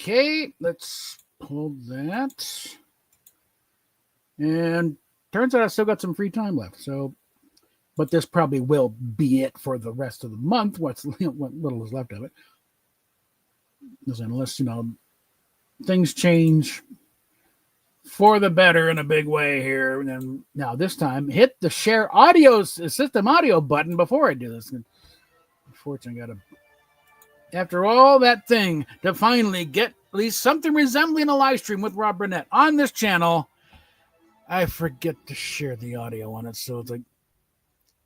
Okay, let's pull that. And turns out I still got some free time left. So, but this probably will be it for the rest of the month. What little is left of it. Unless things change for the better in a big way here. And then now this time, hit the share audio system audio button before I do this. Unfortunately, I got to. After all that thing, to finally get at least something resembling a live stream with Rob Burnett on this channel, I forget to share the audio on it. So it's like,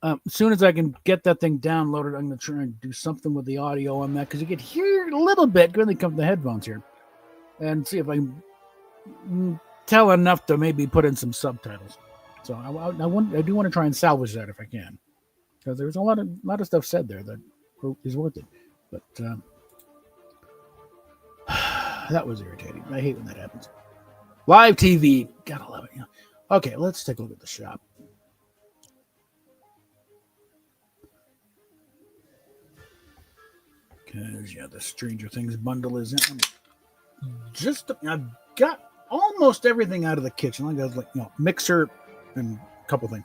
as soon as I can get that thing downloaded, I'm going to try and do something with the audio on that because you can hear a little bit when they come to the headphones here, and see if I can tell enough to maybe put in some subtitles. So I do want to try and salvage that if I can, because there's a lot of stuff said there that is worth it. But that was irritating. I hate when that happens. Live TV, gotta love it. Okay, let's take a look at the shop. Because the Stranger Things bundle is in. I've got almost everything out of the kitchen. I got mixer and a couple things,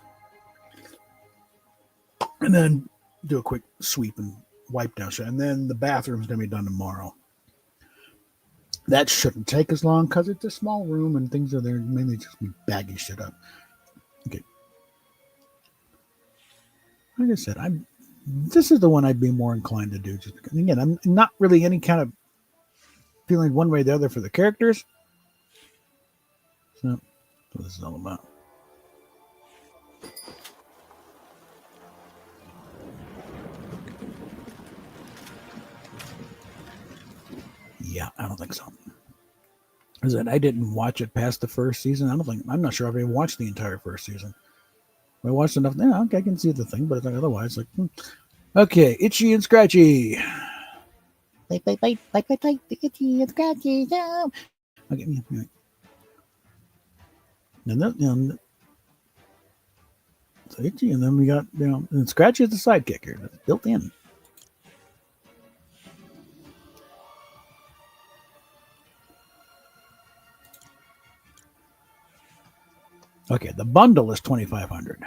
and then do a quick sweep and wipe down shit. And then the bathroom's gonna be done tomorrow. That shouldn't take as long because it's a small room and things are there mainly just be bagging shit up. Okay. Like I said, this is the one I'd be more inclined to do. Just because, again, I'm not really any kind of feeling one way or the other for the characters. So, that's what this is all about. Yeah, I don't think so. Is that I didn't watch it past the first season. I'm not sure I've even watched the entire first season. I watched enough. Yeah, okay, I can see the thing, but otherwise, okay, Itchy and Scratchy. Bite, the Itchy and Scratchy. No. Okay, and so Itchy, and then we got and Scratchy is the sidekick here. That's built in. Okay, the bundle is $2,500.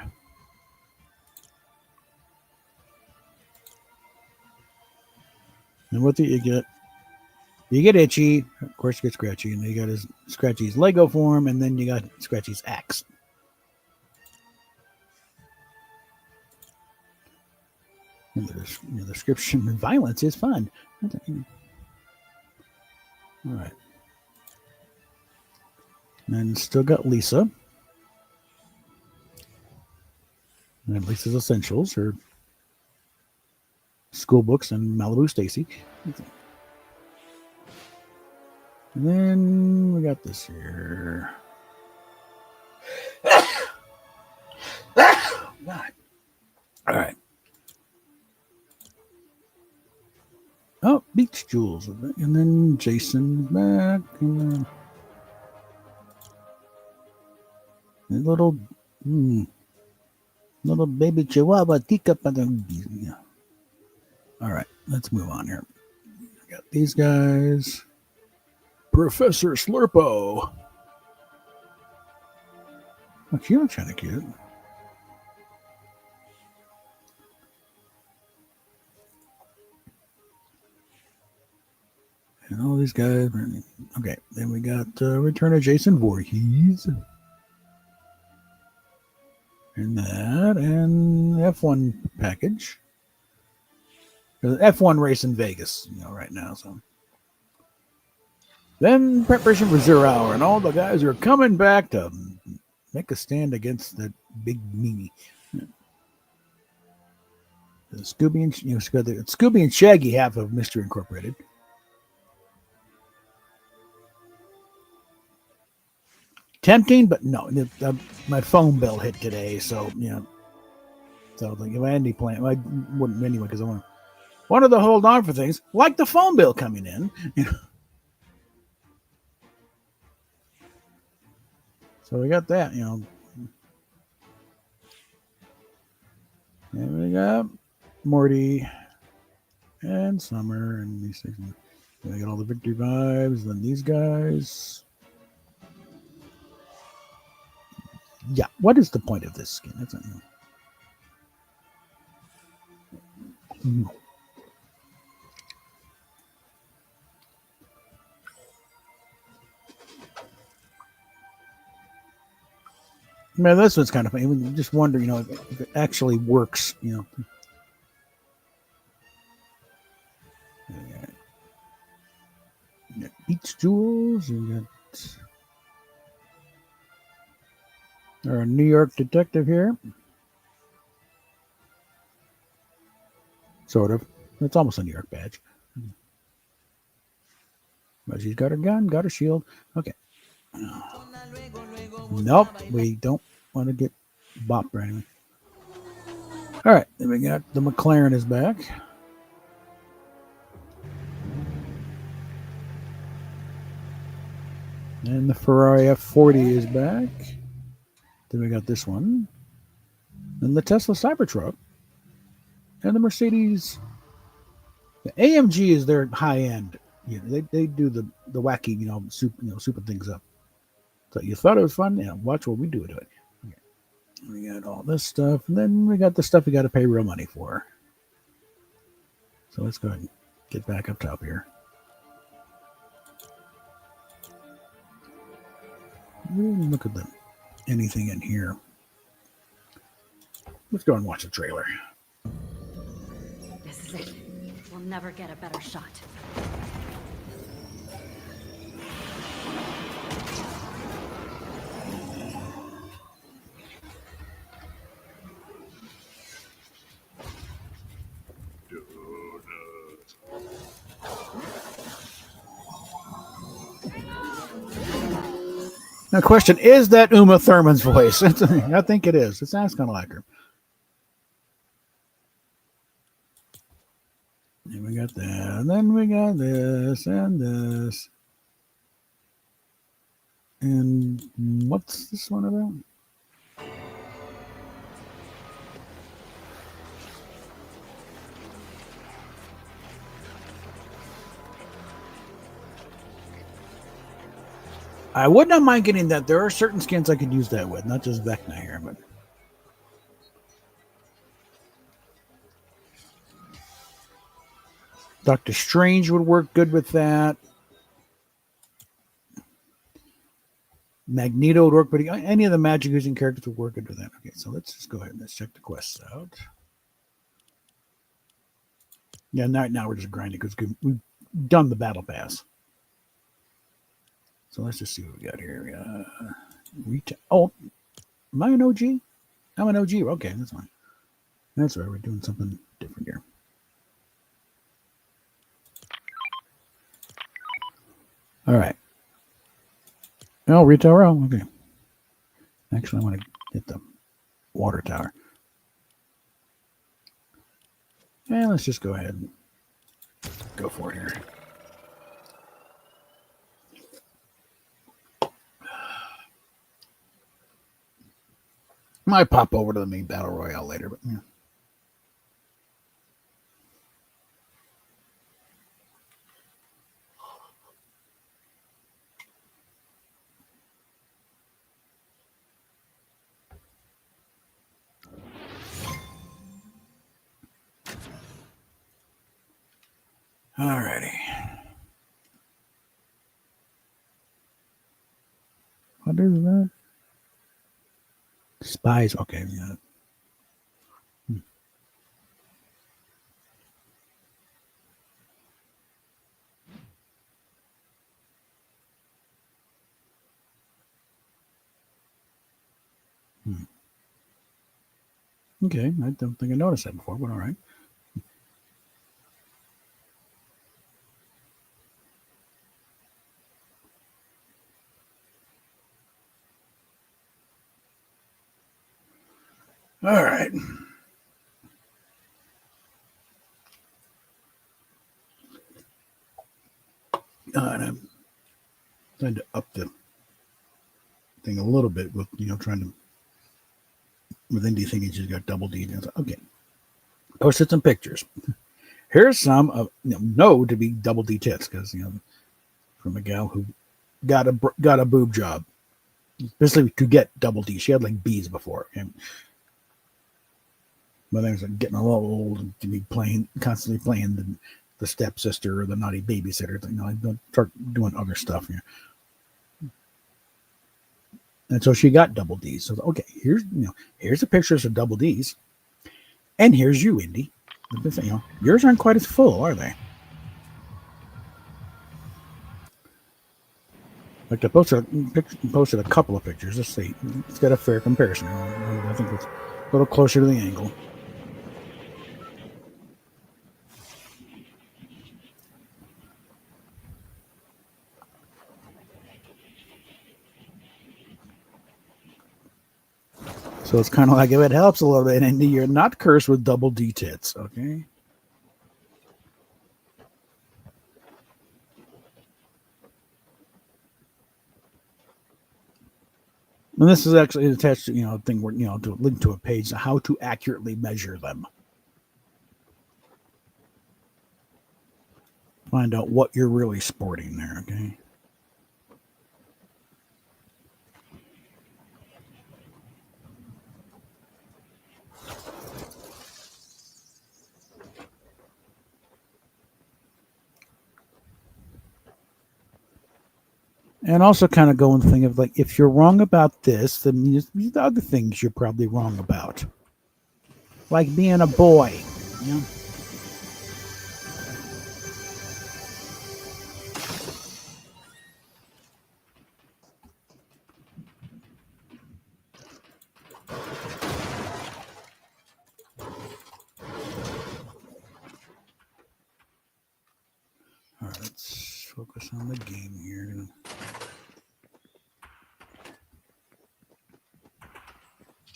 And what do you get? You get Itchy, of course you get Scratchy, and you got Scratchy's Lego form, and then you got Scratchy's axe. And the description of violence is fun. All right. And still got Lisa. And Lisa's Essentials, her school books, and Malibu Stacy. And then we got this here. God. All right. Oh, Beach Jewels. And then Jason's back. And then little baby Chihuahua teacup. Yeah. All right, let's move on here. We got these guys. Professor Slurpo. Oh, she looks kind of cute. And all these guys. Okay, then we got Return of Jason Voorhees. And that, and F1 package. F1 race in Vegas, right now. So then preparation for 0 Hour, and all the guys are coming back to make a stand against the big meanie. The Scooby and the Scooby and Shaggy half of Mystery Incorporated. Tempting, but no. My phone bill hit today, so So if I had any plan, I wouldn't anyway because I wanted to hold on for things like the phone bill coming in. So we got that, And we got Morty and Summer and these things. I get all the victory vibes. Then these guys. Yeah, what is the point of this skin? That's not. Man, this one's kind of funny. You just wonder, if it actually works. You got beach jewels. You got our New York detective here. Sort of. It's almost a New York badge. But she's got her gun, got her shield. Okay. Nope, we don't want to get bopped or anything. All right, then we got the McLaren is back. And the Ferrari F40 is back. Then we got this one. And the Tesla Cybertruck. And the Mercedes. The AMG is their high end. They do the wacky, super things up. So you thought it was fun? Yeah, watch what we do to it. Okay. We got all this stuff, and then we got the stuff we got to pay real money for. So let's go ahead and get back up top here. Look at them. Anything in here? Let's go and watch the trailer. This is it. We'll never get a better shot. Now, question, is that Uma Thurman's voice? I think it is. It sounds kind of like her. And we got that. And then we got this and this. And what's this one about? I would not mind getting that. There are certain skins I could use that with, not just Vecna here, but Doctor Strange would work good with that. Magneto would work, but any of the magic using characters would work good with that. Okay, so let's just go ahead and let's check the quests out. Yeah, now we're just grinding because we've done the battle pass. So let's just see what we got here. Oh, am I an OG? I'm an OG. Okay, that's fine. That's right. We're doing something different here. All right. Oh, retail row. Okay. Actually, I want to hit the water tower. And let's just go ahead and go for it here. Might pop over to the main battle royale later, but yeah. Alrighty. What is that? Spies. Okay, yeah. Okay, I don't think I noticed that before, but all right. All right. And I'm trying to up the thing a little bit with, trying to, with indie thinking she's got double D. Okay. Posted some pictures. Here's some of no to be double D tits because from a gal who got a boob job, basically to get double D. She had like B's before, and but I was like, getting a little old to be constantly playing the stepsister or the naughty babysitter. I don't start doing other stuff. And so she got double D's. So okay, here's the pictures of double D's, and here's you, Indy. Yours aren't quite as full, are they? Like I posted a couple of pictures. Let's see. Let's get a fair comparison. I think it's a little closer to the angle. So it's kind of like if it helps a little bit, and you're not cursed with double D tits, okay? And this is actually attached to a thing where to link to a page how to accurately measure them. Find out what you're really sporting there, okay? And also kind of go and think of like, if you're wrong about this, then these are other things you're probably wrong about. Like being a boy, All right, let's focus on the game here.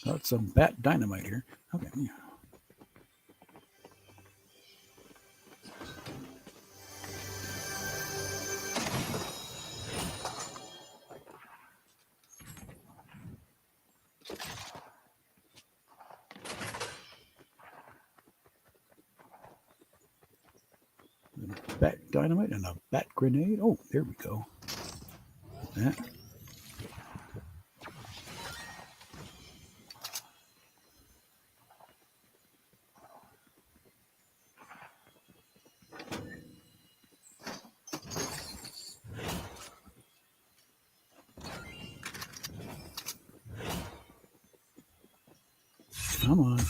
Got some bat dynamite here. Okay. Bat dynamite and a bat grenade. Oh, there we go. That. Come on.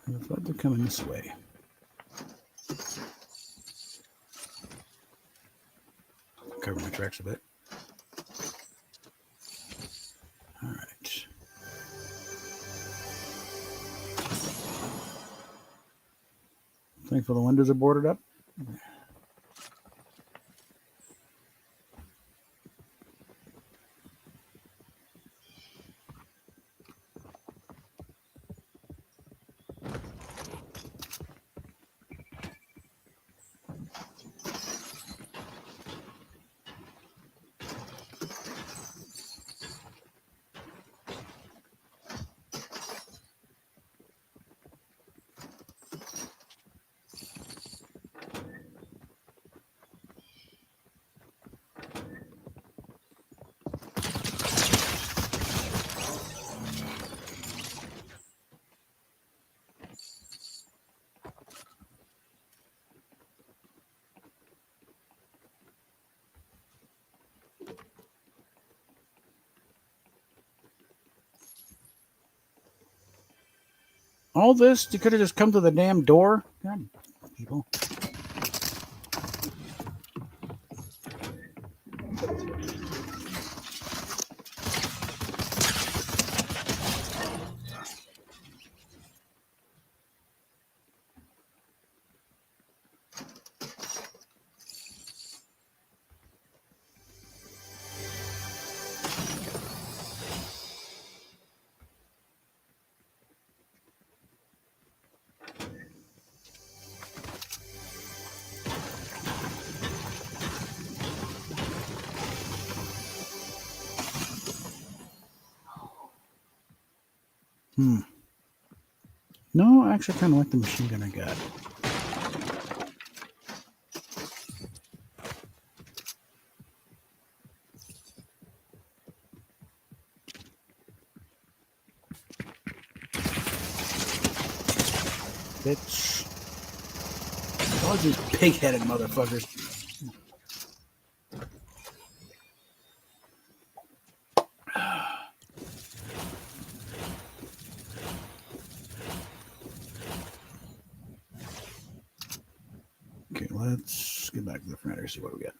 Looks like they're coming this way. Cover my tracks a bit. All right. Thankful the windows are boarded up. All this, you could have just come to the damn door. God, people. No, I actually kind of like the machine gun I got. Bitch. All these pig-headed motherfuckers. Okay, let's get back to the Fnatter, see what we got.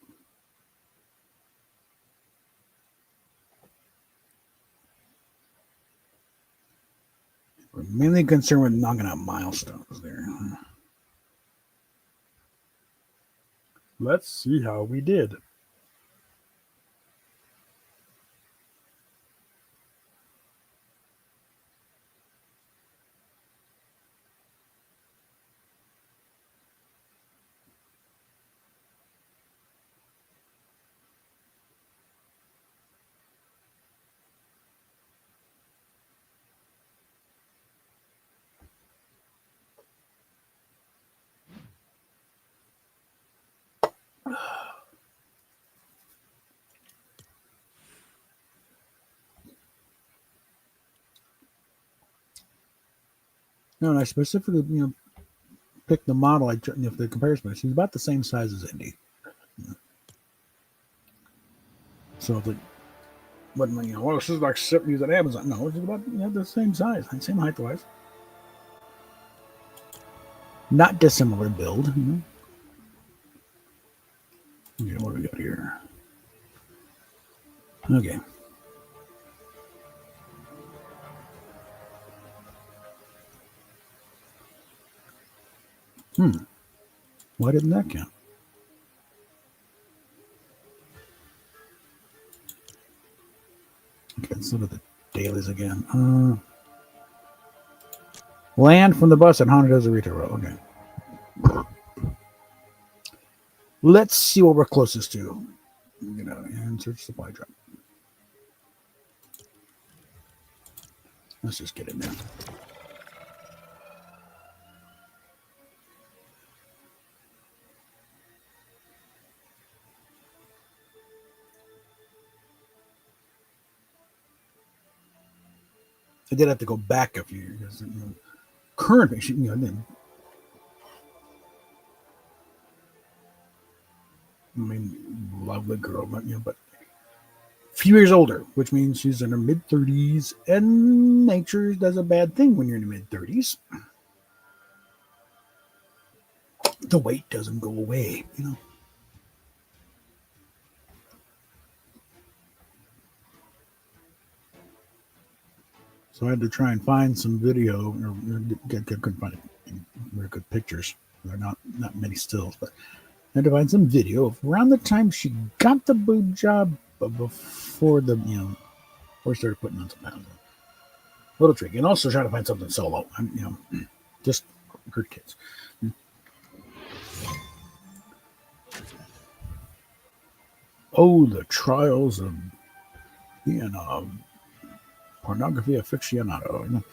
We're mainly concerned with knocking out milestones there. Let's see how we did. No, and I specifically, picked the model. The comparison. She's about the same size as Indy. So if it, but well, she's like used at Amazon. No, she's about the same size, same height wise. Not dissimilar build. Okay, what do we got here? Okay. Why didn't that count? Okay, let's look at the dailies again. Land from the bus at Honda Desirito Road. Okay. Let's see what we're closest to. And search supply drop. Let's just get in there. I did have to go back a few years. Currently, lovely girl, but a few years older, which means she's in her mid 30s, and nature does a bad thing when you're in the mid 30s. The weight doesn't go away. So I had to try and find some video, or couldn't find it, very good pictures. There are not many stills, but I had to find some video of around the time she got the boob job, but before before she started putting on some pounds. A little tricky, and also trying to find something solo. Just her kids. Oh, the trials of being a pornography aficionado.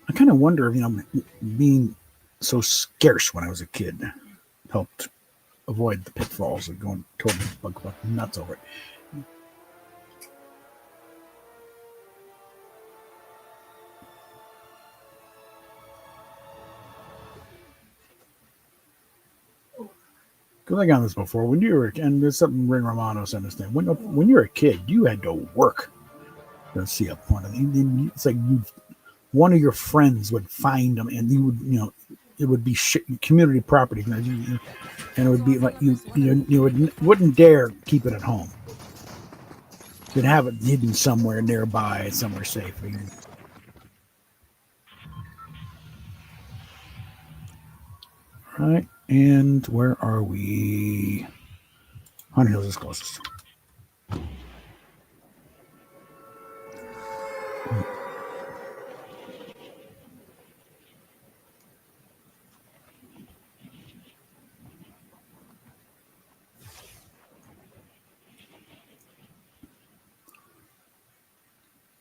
I kind of wonder if being so scarce when I was a kid helped avoid the pitfalls of going totally bug fucking nuts over it. Because I got this before. When you were, and there's something Ring Romano sent us. When you were a kid, you had to work to see a porn. It's like one of your friends would find them, and you would, it would be community property, and it would be like wouldn't dare keep it at home. You'd have it hidden somewhere nearby, somewhere safe. Right, and where are we? Hunter Hills is closest.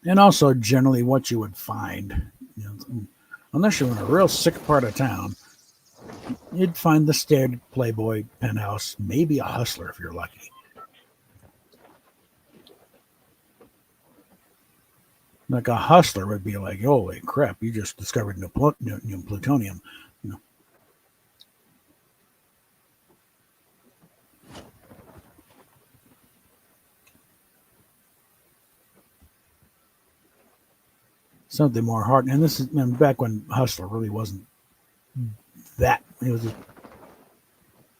And also, generally, what you would find, unless you're in a real sick part of town, you'd find the standard Playboy penthouse, maybe a hustler if you're lucky. Like a hustler would be like, holy crap, you just discovered plutonium. Something more hard. And this is back when hustler really wasn't that. It was a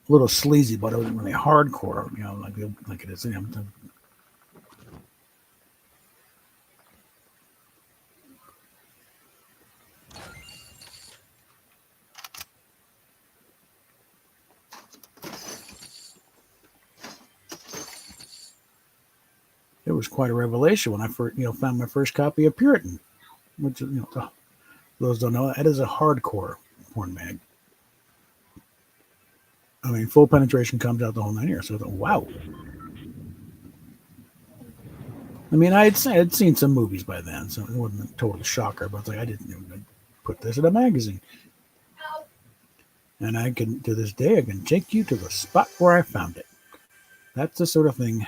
little sleazy, but it wasn't really hardcore, like it is. It was quite a revelation when I first, found my first copy of Puritan, which, those don't know, that is a hardcore porn mag. I mean, full penetration comes out the whole 9 years. So I thought, wow. I mean, I had seen some movies by then, so it wasn't a total shocker. But I didn't even put this in a magazine. And I can, to this day, I can take you to the spot where I found it. That's the sort of thing.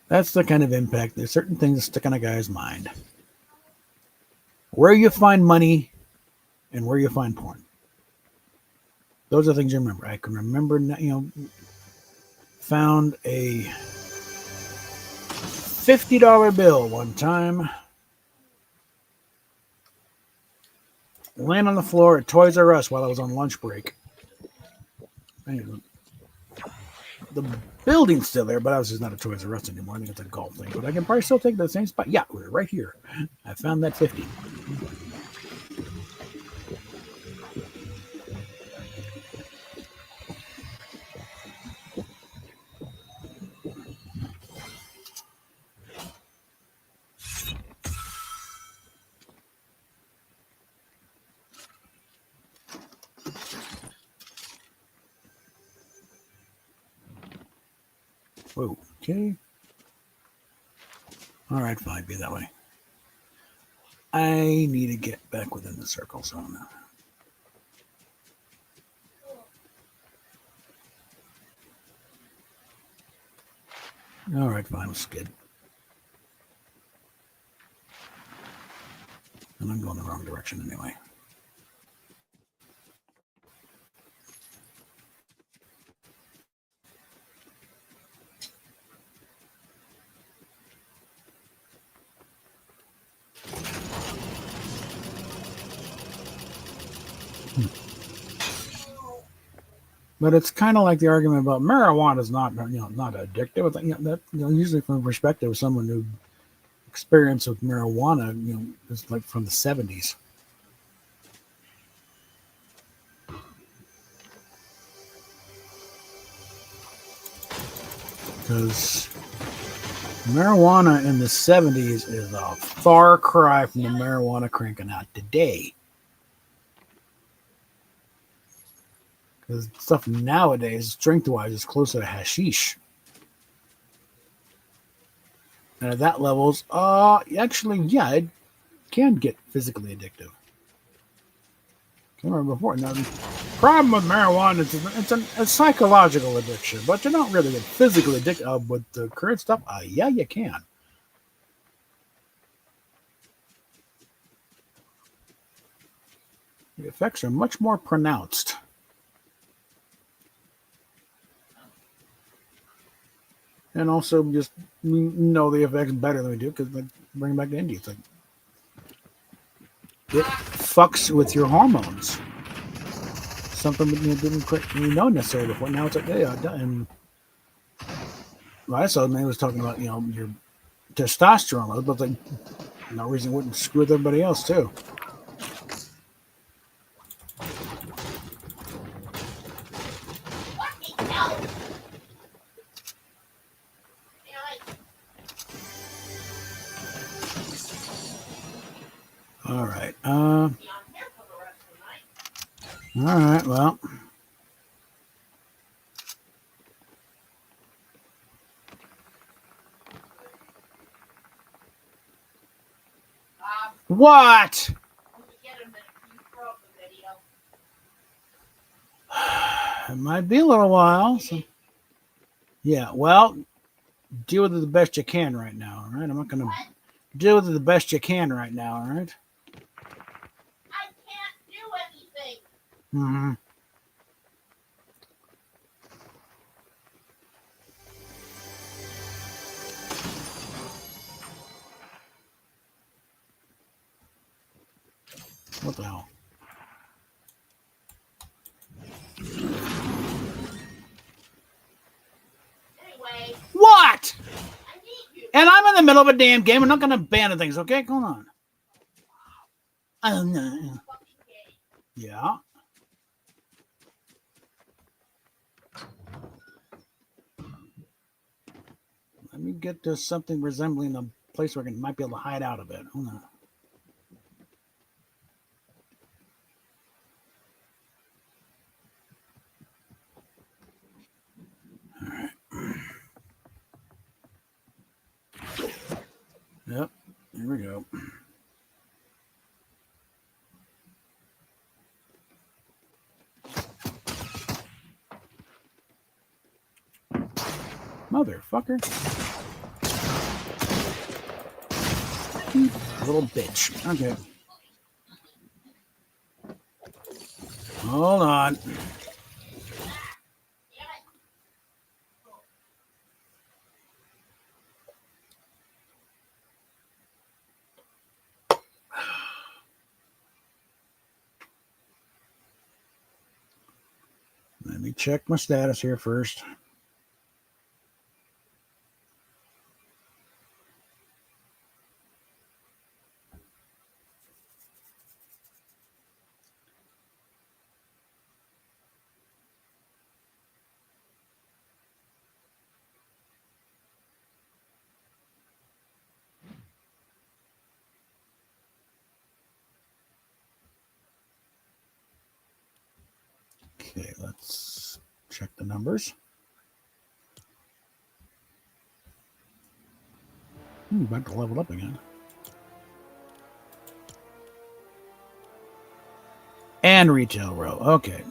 That's the kind of impact. There's certain things that stick on a guy's mind. Where you find money and where you find porn. Those are things you remember. I can remember, found a $50 bill one time laying on the floor at Toys R Us while I was on lunch break. Anyway, the building's still there, but I was just not a Toys R Us anymore. I think it's a golf thing, but I can probably still take the same spot. Yeah, we're right here. I found that 50. Whoa, okay. All right, fine, be that way. I need to get back within the circle, so I'm not. All right, fine, let's skid. And I'm going the wrong direction anyway. But it's kind of like the argument about marijuana is not addictive. That usually from the perspective of someone who experience with marijuana, is like from the 70s. Because marijuana in the 70s is a far cry from the marijuana cranking out today. Because stuff nowadays, strength-wise, is closer to hashish. And at that levels, actually, yeah, it can get physically addictive. remember before. Now, the problem with marijuana is it's a psychological addiction, but you don't really get physically addicted with the current stuff. Yeah, you can. The effects are much more pronounced. And also, just we know the effects better than we do because, like, bring back to India, it's like it fucks with your hormones. Something you didn't quite know necessarily before. Now it's like, yeah, and I saw the man was talking about your testosterone load, but like no reason it wouldn't screw with everybody else too. All right. All right. Well. What? It might be a little while. So. Yeah. Well, deal with it the best you can right now. All right. I'm not gonna deal with it the best you can right now. All right. I can't do anything. Mm-hmm. What the hell? Anyway, What? I need you. And I'm in the middle of a damn game. I'm not gonna abandon things. Okay, hold on. No. Yeah. Let me get to something resembling a place where I might be able to hide out a bit. Hold on. All right. Yep. Here we go. Motherfucker. Little bitch. Okay. Hold on. Let me check my status here first. Okay, let's check the numbers. About to level up again. And retail row. Okay.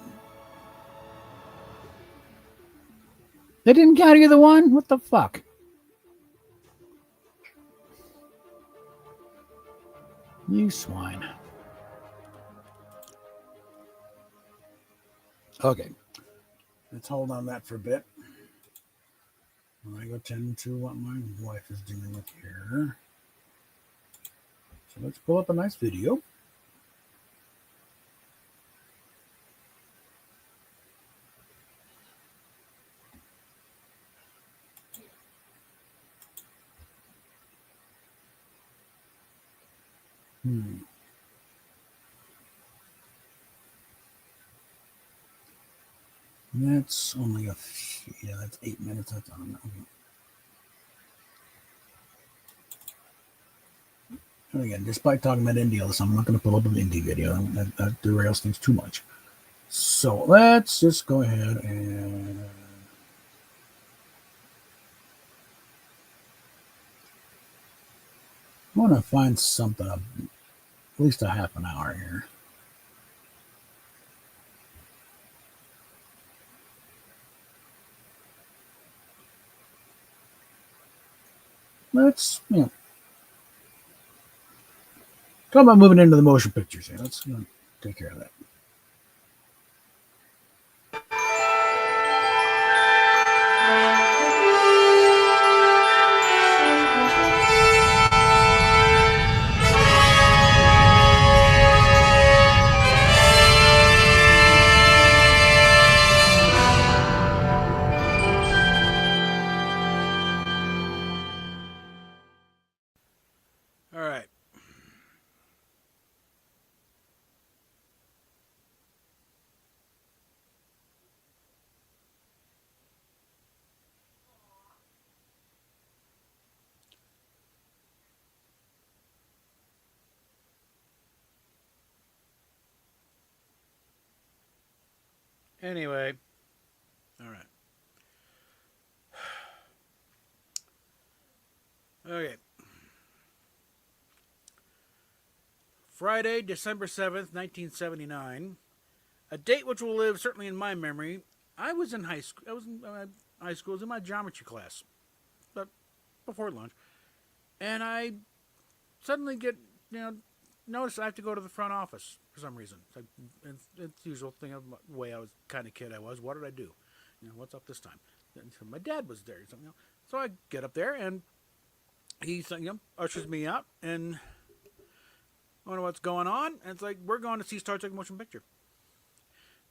They didn't count either one? What the fuck? You swine. Okay. Let's hold on that for a bit. I go tend to what my wife is doing with here. So let's pull up a nice video. That's only that's 8 minutes. That's on. Okay. And again, despite talking about indie all this, I'm not going to pull up an indie video. That derails things too much. So let's just go ahead and I want to find something at least a half an hour here. let's talk about moving into the motion pictures here. Let's take care of that. All right. Anyway, all right. Okay. Friday, December 7th, 1979. A date which will live certainly in my memory. I was in high school. I was in high school. I was in my geometry class, but before lunch, and I suddenly get notice I have to go to the front office for some reason. It's the usual thing of the way I was kind of kid I was. What did I do? What's up this time? And so my dad was there. So I get up there and he ushers me out and I wonder what's going on. And it's like, we're going to see Star Trek Motion Picture.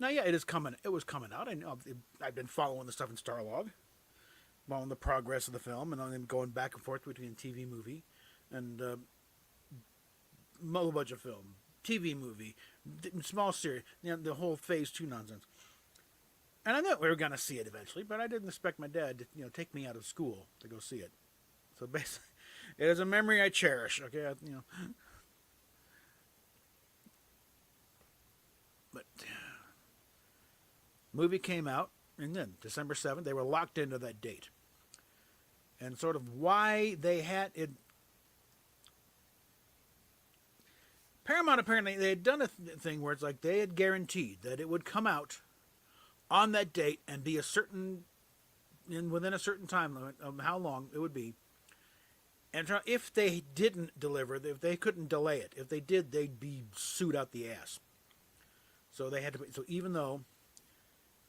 Now, yeah, it is coming. It was coming out. I know I've been following the stuff in Starlog, following the progress of the film, and then going back and forth between TV, movie, and a whole bunch of film, TV, movie, small series, the whole Phase 2 nonsense. And I knew we were going to see it eventually, but I didn't expect my dad to take me out of school to go see it. So basically, it is a memory I cherish. Okay, but movie came out, and then December 7th, they were locked into that date. And sort of why they had it. Paramount apparently they had done a thing where it's like they had guaranteed that it would come out on that date and be within a certain time limit of how long it would be. And if they didn't deliver, if they couldn't delay it, if they did, they'd be sued out the ass. So they had to. So even though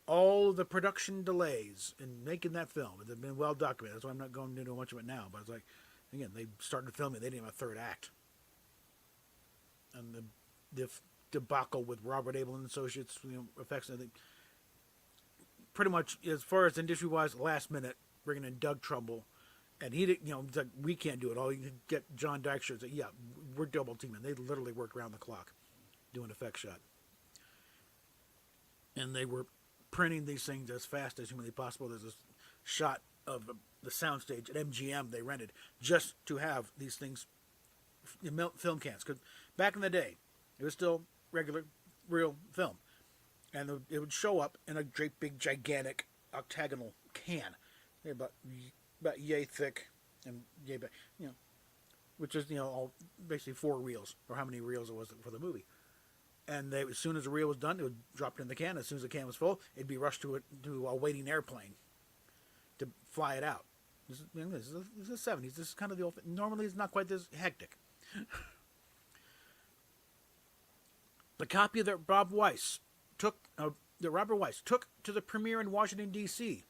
all the production delays in making that film have been well documented, that's why I'm not going into much of it now. But it's like, again, they started filming, they didn't have a third act, and the debacle with Robert Abel and Associates, effects. I think pretty much as far as industry wise, last minute bringing in Doug Trumbull. And he did, it's like, we can't do it. All you can get John Dykstra. Say, yeah, we're double teaming. They literally worked around the clock doing effect shot. And they were printing these things as fast as humanly possible. There's this shot of the soundstage at MGM they rented just to have these things in film cans. Because back in the day, it was still regular, real film. And it would show up in a great big, gigantic, octagonal can. About yay thick and yay big, which is, all basically 4 reels, or how many reels it was for the movie. And as soon as the reel was done, it would drop it in the can. As soon as the can was full, it'd be rushed to a waiting airplane to fly it out. This is the 70s. This is kind of the old. Normally, it's not quite this hectic. The copy that Robert Weiss took to the premiere in Washington D.C.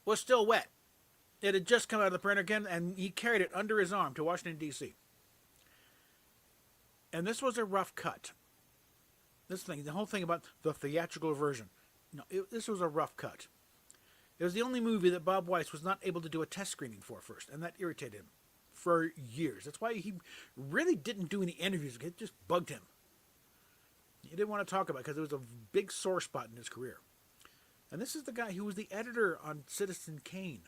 was still wet. It had just come out of the printer again, and he carried it under his arm to Washington D.C. And this was a rough cut. The whole thing about the theatrical version. No, this was a rough cut. It was the only movie that Bob Weiss was not able to do a test screening for first, and that irritated him for years. That's why he really didn't do any interviews. It just bugged him. He didn't want to talk about it because it was a big sore spot in his career. And this is the guy who was the editor on Citizen Kane,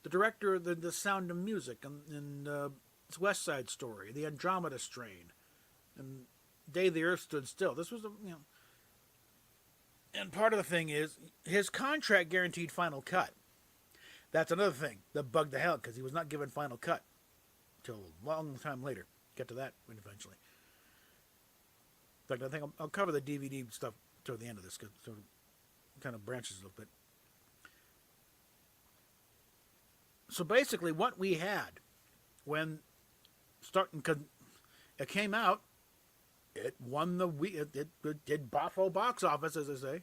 the director of the Sound of Music and West Side Story, The Andromeda Strain, and Day the Earth Stood Still. This was and part of the thing is his contract guaranteed final cut. That's another thing that bugged the hell because he was not given final cut till a long time later. Get to that eventually. In fact, I think I'll cover the DVD stuff toward the end of this because it kind of branches a little bit. So basically, what we had when starting, cause it came out, it won it did boffo box office, as I say.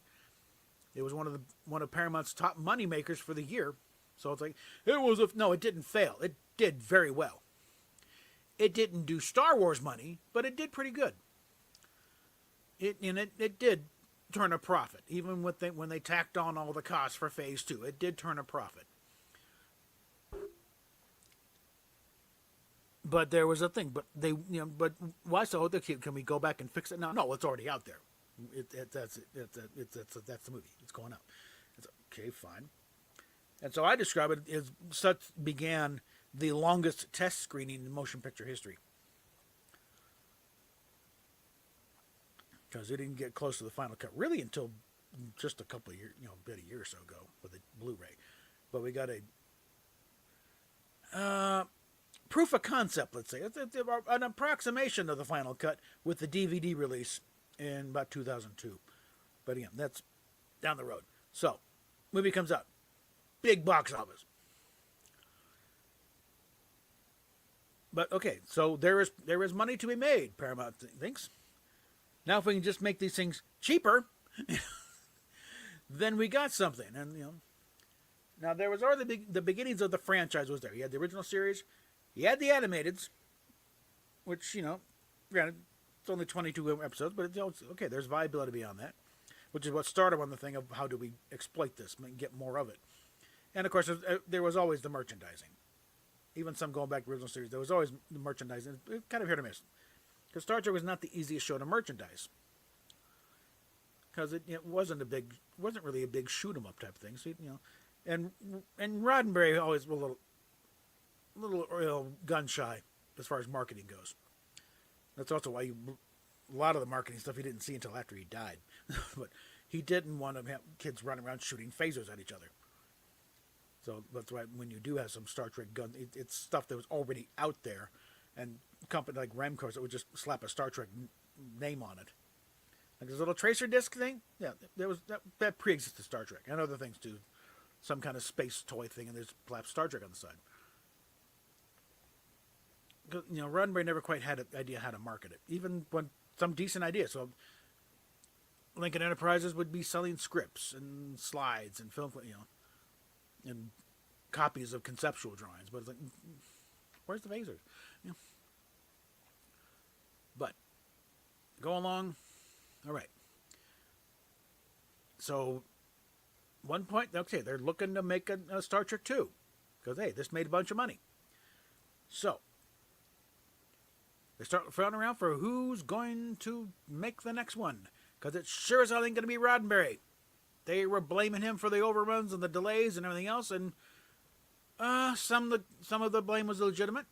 It was one of Paramount's top money makers for the year. So it's like no, it didn't fail. It did very well. It didn't do Star Wars money, but it did pretty good. It did turn a profit, even when they tacked on all the costs for Phase 2. It did turn a profit. But there was a thing. But but why so? Can we go back and fix it now? No, it's already out there. That's the movie. It's going out. It's okay, fine. And so I describe it as such began the longest test screening in motion picture history. Because it didn't get close to the final cut really until just a couple of years, about a year or so ago with the Blu-ray. But we got a proof of concept, let's say. It's an approximation of the final cut with the DVD release in about 2002. But again, that's down the road. So, movie comes out. Big box office. But okay, so there is money to be made, Paramount thinks. Now if we can just make these things cheaper, then we got something. And now there was already the beginnings of the franchise was there. You had the original series, you had the animateds, which granted it's only 22 episodes, but it's okay. There's viability beyond that, which is what started on the thing of how do we exploit this and get more of it. And of course, there was always the merchandising. Even some going back to the original series, there was always the merchandising. It's kind of hit or miss. Because Star Trek was not the easiest show to merchandise. Because it wasn't really a big shoot 'em up type of thing. So and Roddenberry always was a little gun shy as far as marketing goes. That's also why a lot of the marketing stuff he didn't see until after he died. But he didn't want to have kids running around shooting phasers at each other. So that's why when you do have some Star Trek gun, it's stuff that was already out there, and a company like Remco that would just slap a Star Trek name on it. Like this little tracer disc thing, yeah, there was that pre-existed Star Trek and other things too, some kind of space toy thing, and there's perhaps Star Trek on the side. Roddenberry never quite had an idea how to market it, even when some decent ideas. So Lincoln Enterprises would be selling scripts and slides and film, and copies of conceptual drawings, but it's like, where's the phasers? But go along. All right. So one point, okay, they're looking to make a Star Trek 2 because hey, this made a bunch of money. So they start fronting around for who's going to make the next one because it sure as hell ain't going to be Roddenberry. They were blaming him for the overruns and the delays and everything else, and some of the blame was legitimate,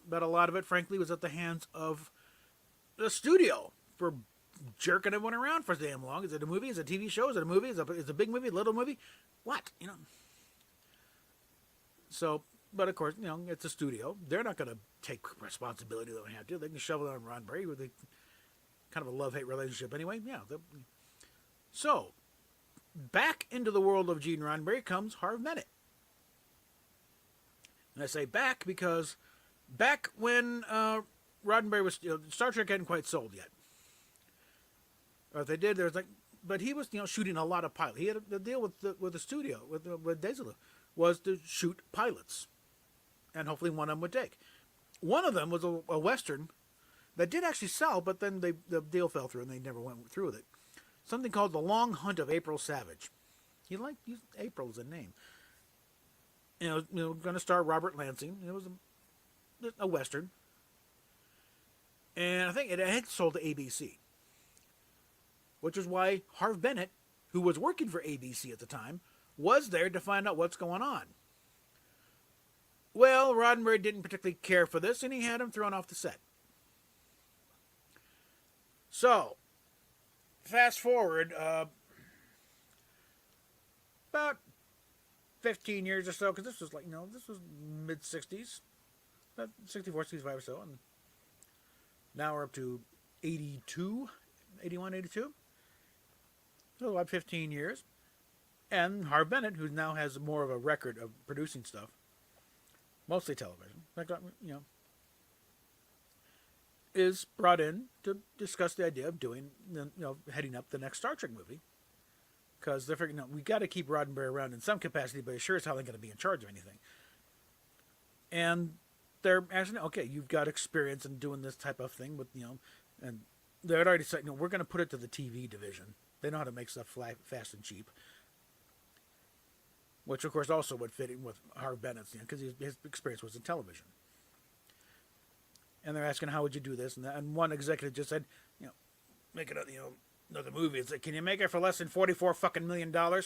but a lot of it, frankly, was at the hands of the studio for jerking everyone around for damn long. Is it a movie? Is it a TV show? Is it a movie? Is it a big movie? A little movie? What? So, but of course, it's a studio. They're not going to take responsibility. They don't have to. They can shovel it on Roddenberry with kind of a love-hate relationship anyway. Yeah. So, back into the world of Gene Roddenberry comes Harv Bennett. And I say back because back when Roddenberry was, Star Trek hadn't quite sold yet. Or if they did, there was but he was, shooting a lot of pilots. He had a deal with the studio, with Desilu, was to shoot pilots. And hopefully one of them would take. One of them was a Western that did actually sell, but then the deal fell through and they never went through with it. Something called The Long Hunt of April Savage. He liked April as a name. Going to star Robert Lansing. It was a Western. And I think it had sold to ABC. Which is why Harv Bennett, who was working for ABC at the time, was there to find out what's going on. Well, Roddenberry didn't particularly care for this, and he had him thrown off the set. So, fast forward about 15 years or so, because this was this was mid-60s, about 64, 65 or so, and now we're up to 82, 81, 82. So about 15 years. And Harv Bennett, who now has more of a record of producing stuff, mostly television, is brought in to discuss the idea of doing, heading up the next Star Trek movie. Because they're figuring, we got to keep Roddenberry around in some capacity, but sure as hell ain't going to be in charge of anything. And they're asking, okay, you've got experience in doing this type of thing with, and they had already said, we're going to put it to the TV division. They know how to make stuff fast and cheap. Which, of course, also would fit in with Harv Bennett's, because his experience was in television. And they're asking, how would you do this? And one executive just said, make it, another movie. It's like, can you make it for less than $44 million? To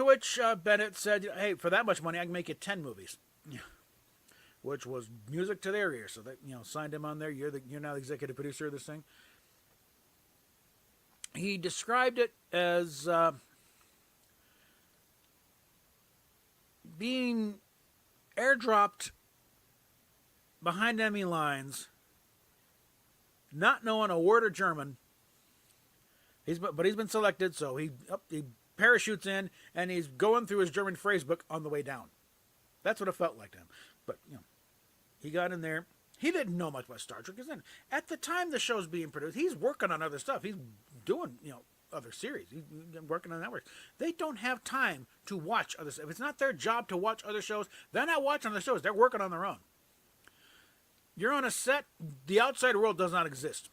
which Bennett said, hey, for that much money, I can make you 10 movies. Which was music to their ears. So they, signed him on there. You're now the executive producer of this thing. He described it as being airdropped behind enemy lines, not knowing a word of German. But he's been selected, so he parachutes in, and he's going through his German phrase book on the way down. That's what it felt like to him. But, he got in there. He didn't know much about Star Trek, because then, at the time the show's being produced, he's working on other stuff. He's doing, other series. He's working on networks. They don't have time to watch other stuff. If it's not their job to watch other shows, they're not watching other shows. They're working on their own. You're on a set. The outside world does not exist.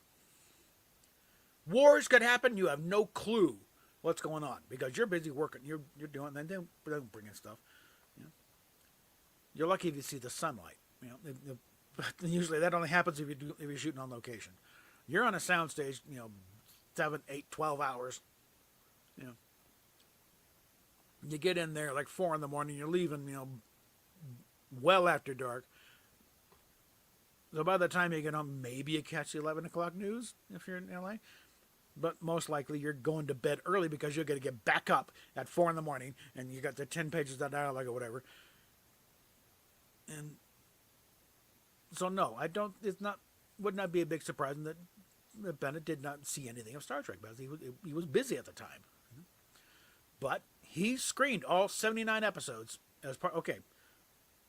Wars could happen. You have no clue what's going on because you're busy working. You're doing, then they're bringing stuff. You're lucky if you see the sunlight. Usually that only happens if you're shooting on location. You're on a soundstage, 7, 8, 12 hours. You get in there like 4 a.m. You're leaving, well after dark. So by the time you get home, maybe you catch the 11 o'clock news if you're in LA. But most likely you're going to bed early because you're going to get back up at 4 a.m. and you got the 10 pages of dialogue or whatever. And so no, would not be a big surprise that Bennett did not see anything of Star Trek because he was busy at the time. But he screened all 79 episodes as part. Okay,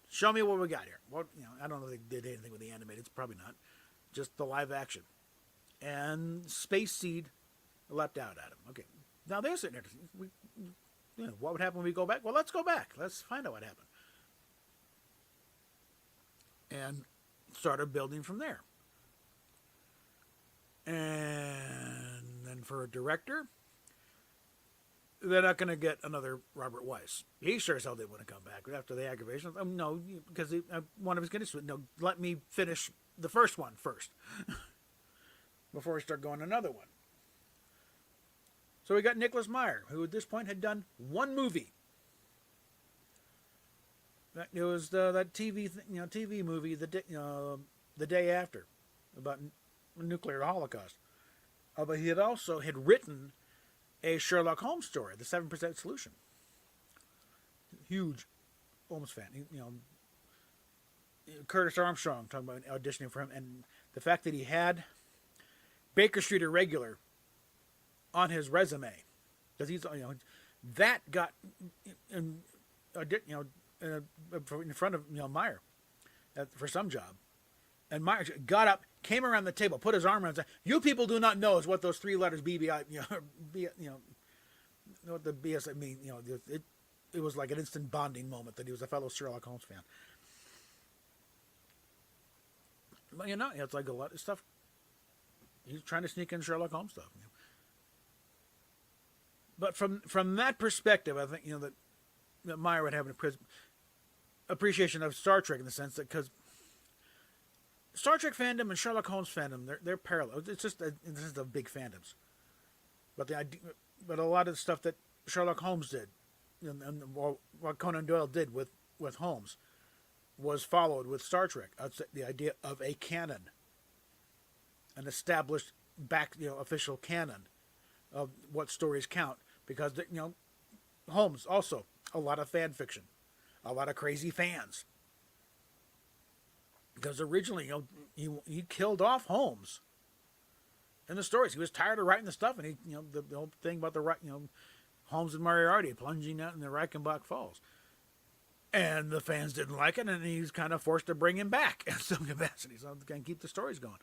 show me what we got here. Well, I don't know if they did anything with the animated. It's probably not. Just the live action. And Space Seed leapt out at him. Okay, now they're sitting there. What would happen when we go back? Well, let's go back. Let's find out what happened. And started building from there. And then for a director, they're not going to get another Robert Weiss. He sure as hell didn't want to come back after the aggravation. No, because one of his conditions was, no, let me finish the first one first before we start going another one. So we got Nicholas Meyer, who at this point had done one movie. It was that TV movie, the day after, about nuclear holocaust. But he had also written a Sherlock Holmes story, The 7% Solution. Huge Holmes fan. Curtis Armstrong talking about auditioning for him, and the fact that he had Baker Street Irregular on his resume, because he's that got in front of Meyer for some job, and Meyer got up, came around the table, put his arm around, and said, "You people do not know is what those 3 letters BBI, what the BS mean. It was like an instant bonding moment that he was a fellow Sherlock Holmes fan." But it's like a lot of stuff. He's trying to sneak in Sherlock Holmes stuff. But from that perspective, I think that Meyer would have an appreciation of Star Trek in the sense that because Star Trek fandom and Sherlock Holmes fandom, they're parallel. It's just in the sense of big fandoms. But but a lot of the stuff that Sherlock Holmes did, and what Conan Doyle did with Holmes, was followed with Star Trek. The idea of a canon, an established official canon of what stories count, because Holmes also a lot of fan fiction, a lot of crazy fans. Because originally, he killed off Holmes in the stories. He was tired of writing the stuff, and the whole thing about Holmes and Moriarty plunging out in the Reichenbach Falls. And the fans didn't like it, and he's kind of forced to bring him back in some capacity, so can keep the stories going.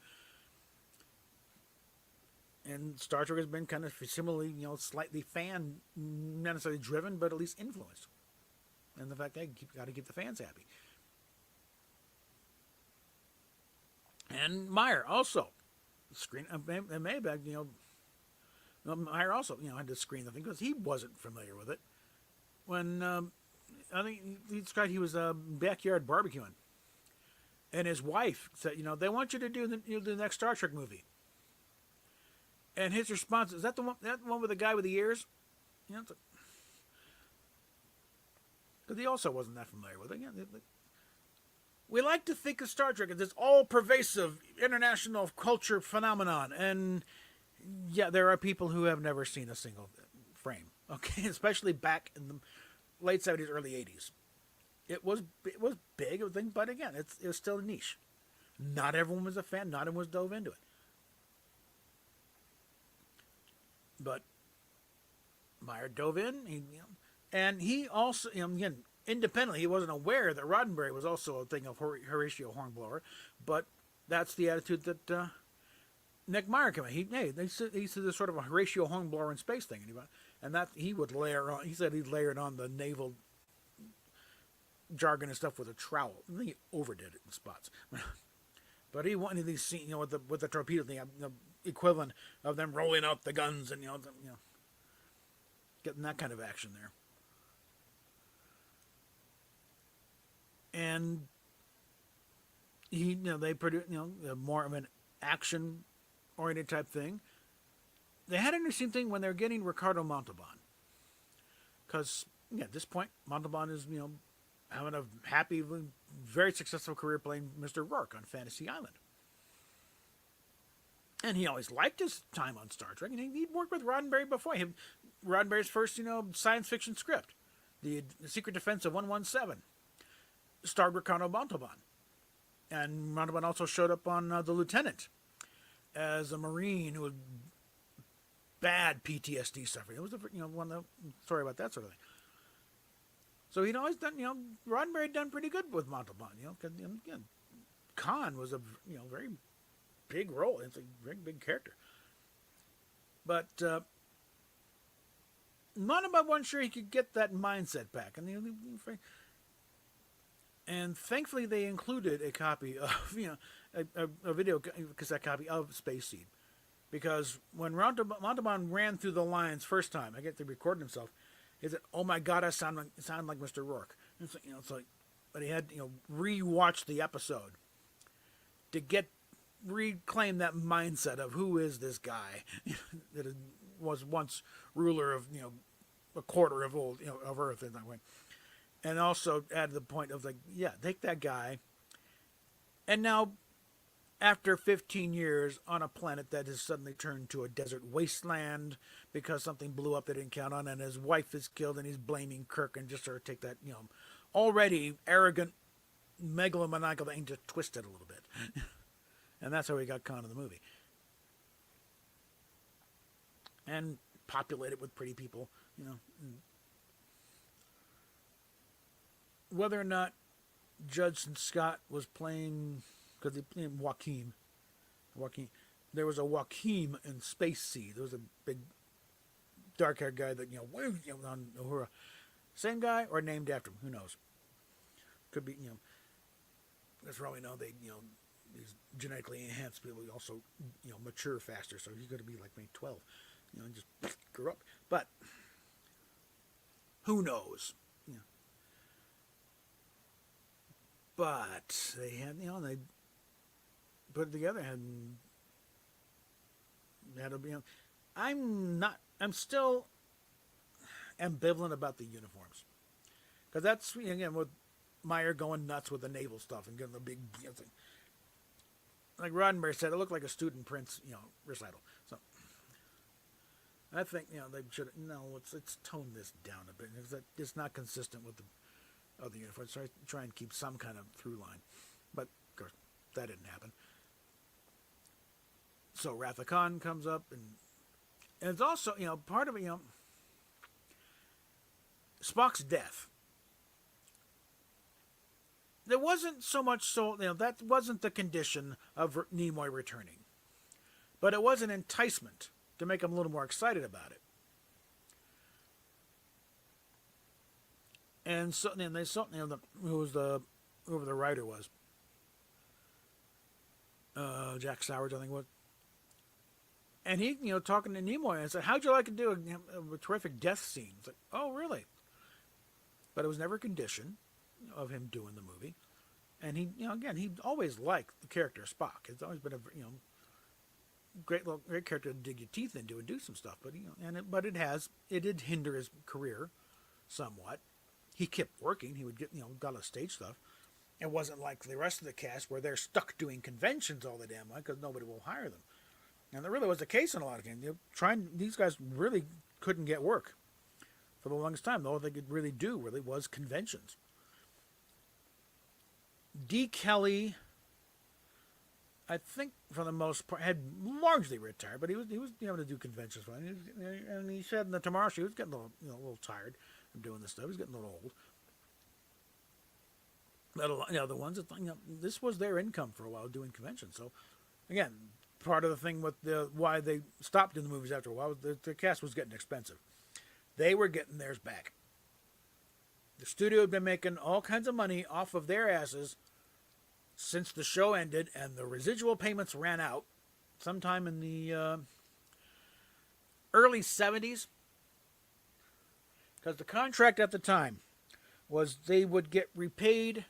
And Star Trek has been kind of similarly, slightly fan, not necessarily driven, but at least influenced. And the fact that you got to keep the fans happy. And Meyer also screen. And maybe Meyer also had to screen the thing because he wasn't familiar with it. When I think he described he was backyard barbecuing, and his wife said, they want you to do the next Star Trek movie. And his response is that the one with the guy with the ears, because he also wasn't that familiar with it. We like to think of Star Trek as this all-pervasive international culture phenomenon, and yeah, there are people who have never seen a single frame. Okay, especially back in the late 70s, early 80s. It was big, but again, it was still a niche. Not everyone was a fan. Not everyone was dove into it. But Meyer dove in, and he also, again, independently, he wasn't aware that Roddenberry was also a thing of Horatio Hornblower, but that's the attitude that Nick Meyer came in. He said this sort of a Horatio Hornblower in space thing, and that he would layer on. He said he'd layered on the naval jargon and stuff with a trowel. I think he overdid it in spots, but he wanted these scenes, with the torpedo thing, the equivalent of them rolling out the guns and getting that kind of action there. And they produced more of an action oriented type thing. They had an interesting thing when they're getting Ricardo Montalban, because at this point Montalban is having a happy, very successful career playing Mr. Rourke on Fantasy Island. And he always liked his time on Star Trek, and he'd worked with Roddenberry before. Roddenberry's first, science fiction script, The Secret Defense of 117, starred Ricardo Montalban. And Montalban also showed up on The Lieutenant as a Marine who had bad PTSD suffering. It was one story about that sort of thing. So he'd always done, Roddenberry had done pretty good with Montalban, because Khan was a very big role. It's a very big character. But Montalban wasn't sure he could get that mindset back. And thankfully they included a copy of, a video cassette copy of Space Seed. Because when Montalban ran through the lines first time, I get to record himself, he said, "Oh my God, I sound like Mr. Rourke." And it's like, but he had re-watch the episode to reclaim that mindset of who is this guy that was once ruler of a quarter of of Earth in that way, and also add the point of take that guy, and now after 15 years on a planet that has suddenly turned to a desert wasteland because something blew up they didn't count on, and his wife is killed, and he's blaming Kirk, and just sort of take that already arrogant megalomaniacal thing, just twist it a little bit. And that's how he got Khan in the movie. And populate it with pretty people, Whether or not Judson Scott was playing, because he named Joaquin. There was a Joaquin in Space Seed. There was a big dark-haired guy that, on Uhura. Same guy or named after him, who knows? Could be, that's for all we know, these genetically enhanced people also, mature faster. So he could be like maybe 12, and just grew up. But who knows? But they had, they put it together and had to be. I'm still ambivalent about the uniforms, because that's again with Meyer going nuts with the naval stuff and getting the big thing. Like Roddenberry said, it looked like a student prince, recital. So I think they should let's tone this down a bit, because it's not consistent with the other uniforms. So I try and keep some kind of through line, but of course that didn't happen. So Wrath of Khan comes up, and it's also part of it. Spock's death there wasn't so much so, that wasn't the condition of Nimoy returning. But it was an enticement to make him a little more excited about it. And so, and they saw, whoever the writer was, Jack Sowers, I think it was. And he, talking to Nimoy, and said, "How'd you like to do a terrific death scene?" It's like, "Oh, really?" But it was never a condition of him doing the movie. And he, again, he always liked the character of Spock. It's always been a, great character to dig your teeth into and do some stuff. But it did hinder his career somewhat. He kept working. He would get, got a stage stuff. It wasn't like the rest of the cast where they're stuck doing conventions all the damn time because nobody will hire them. And there really was the case in a lot of games. These guys really couldn't get work for the longest time. All they could really do was conventions. D. Kelly, I think for the most part, had largely retired, but he was able to do conventions for him. And he said in the Tomorrow Show he was getting a little tired of doing this stuff. He was getting a little old. But the ones that this was their income for a while, doing conventions. So again, part of the thing with why they stopped doing the movies after a while was the cast was getting expensive. They were getting theirs back. The studio had been making all kinds of money off of their asses since the show ended, and the residual payments ran out sometime in the early 70s. Because the contract at the time was they would get repaid,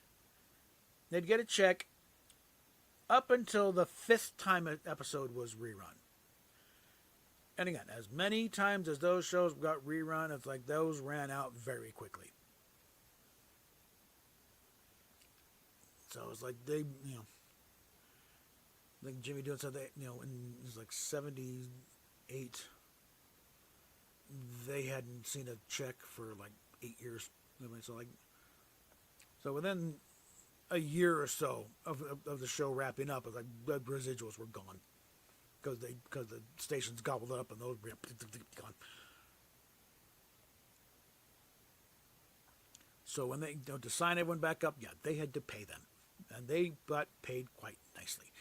they'd get a check up until the 5th time an episode was rerun. And again, as many times as those shows got rerun, it's like those ran out very quickly. So it's like they, like Jimmy Doohan said, in it was like 78, they hadn't seen a check for like 8 years. So within a year or so of the show wrapping up, it's like the residuals were gone because the stations gobbled it up and those were gone. So when they to sign everyone back up, they had to pay them. And they got paid quite nicely.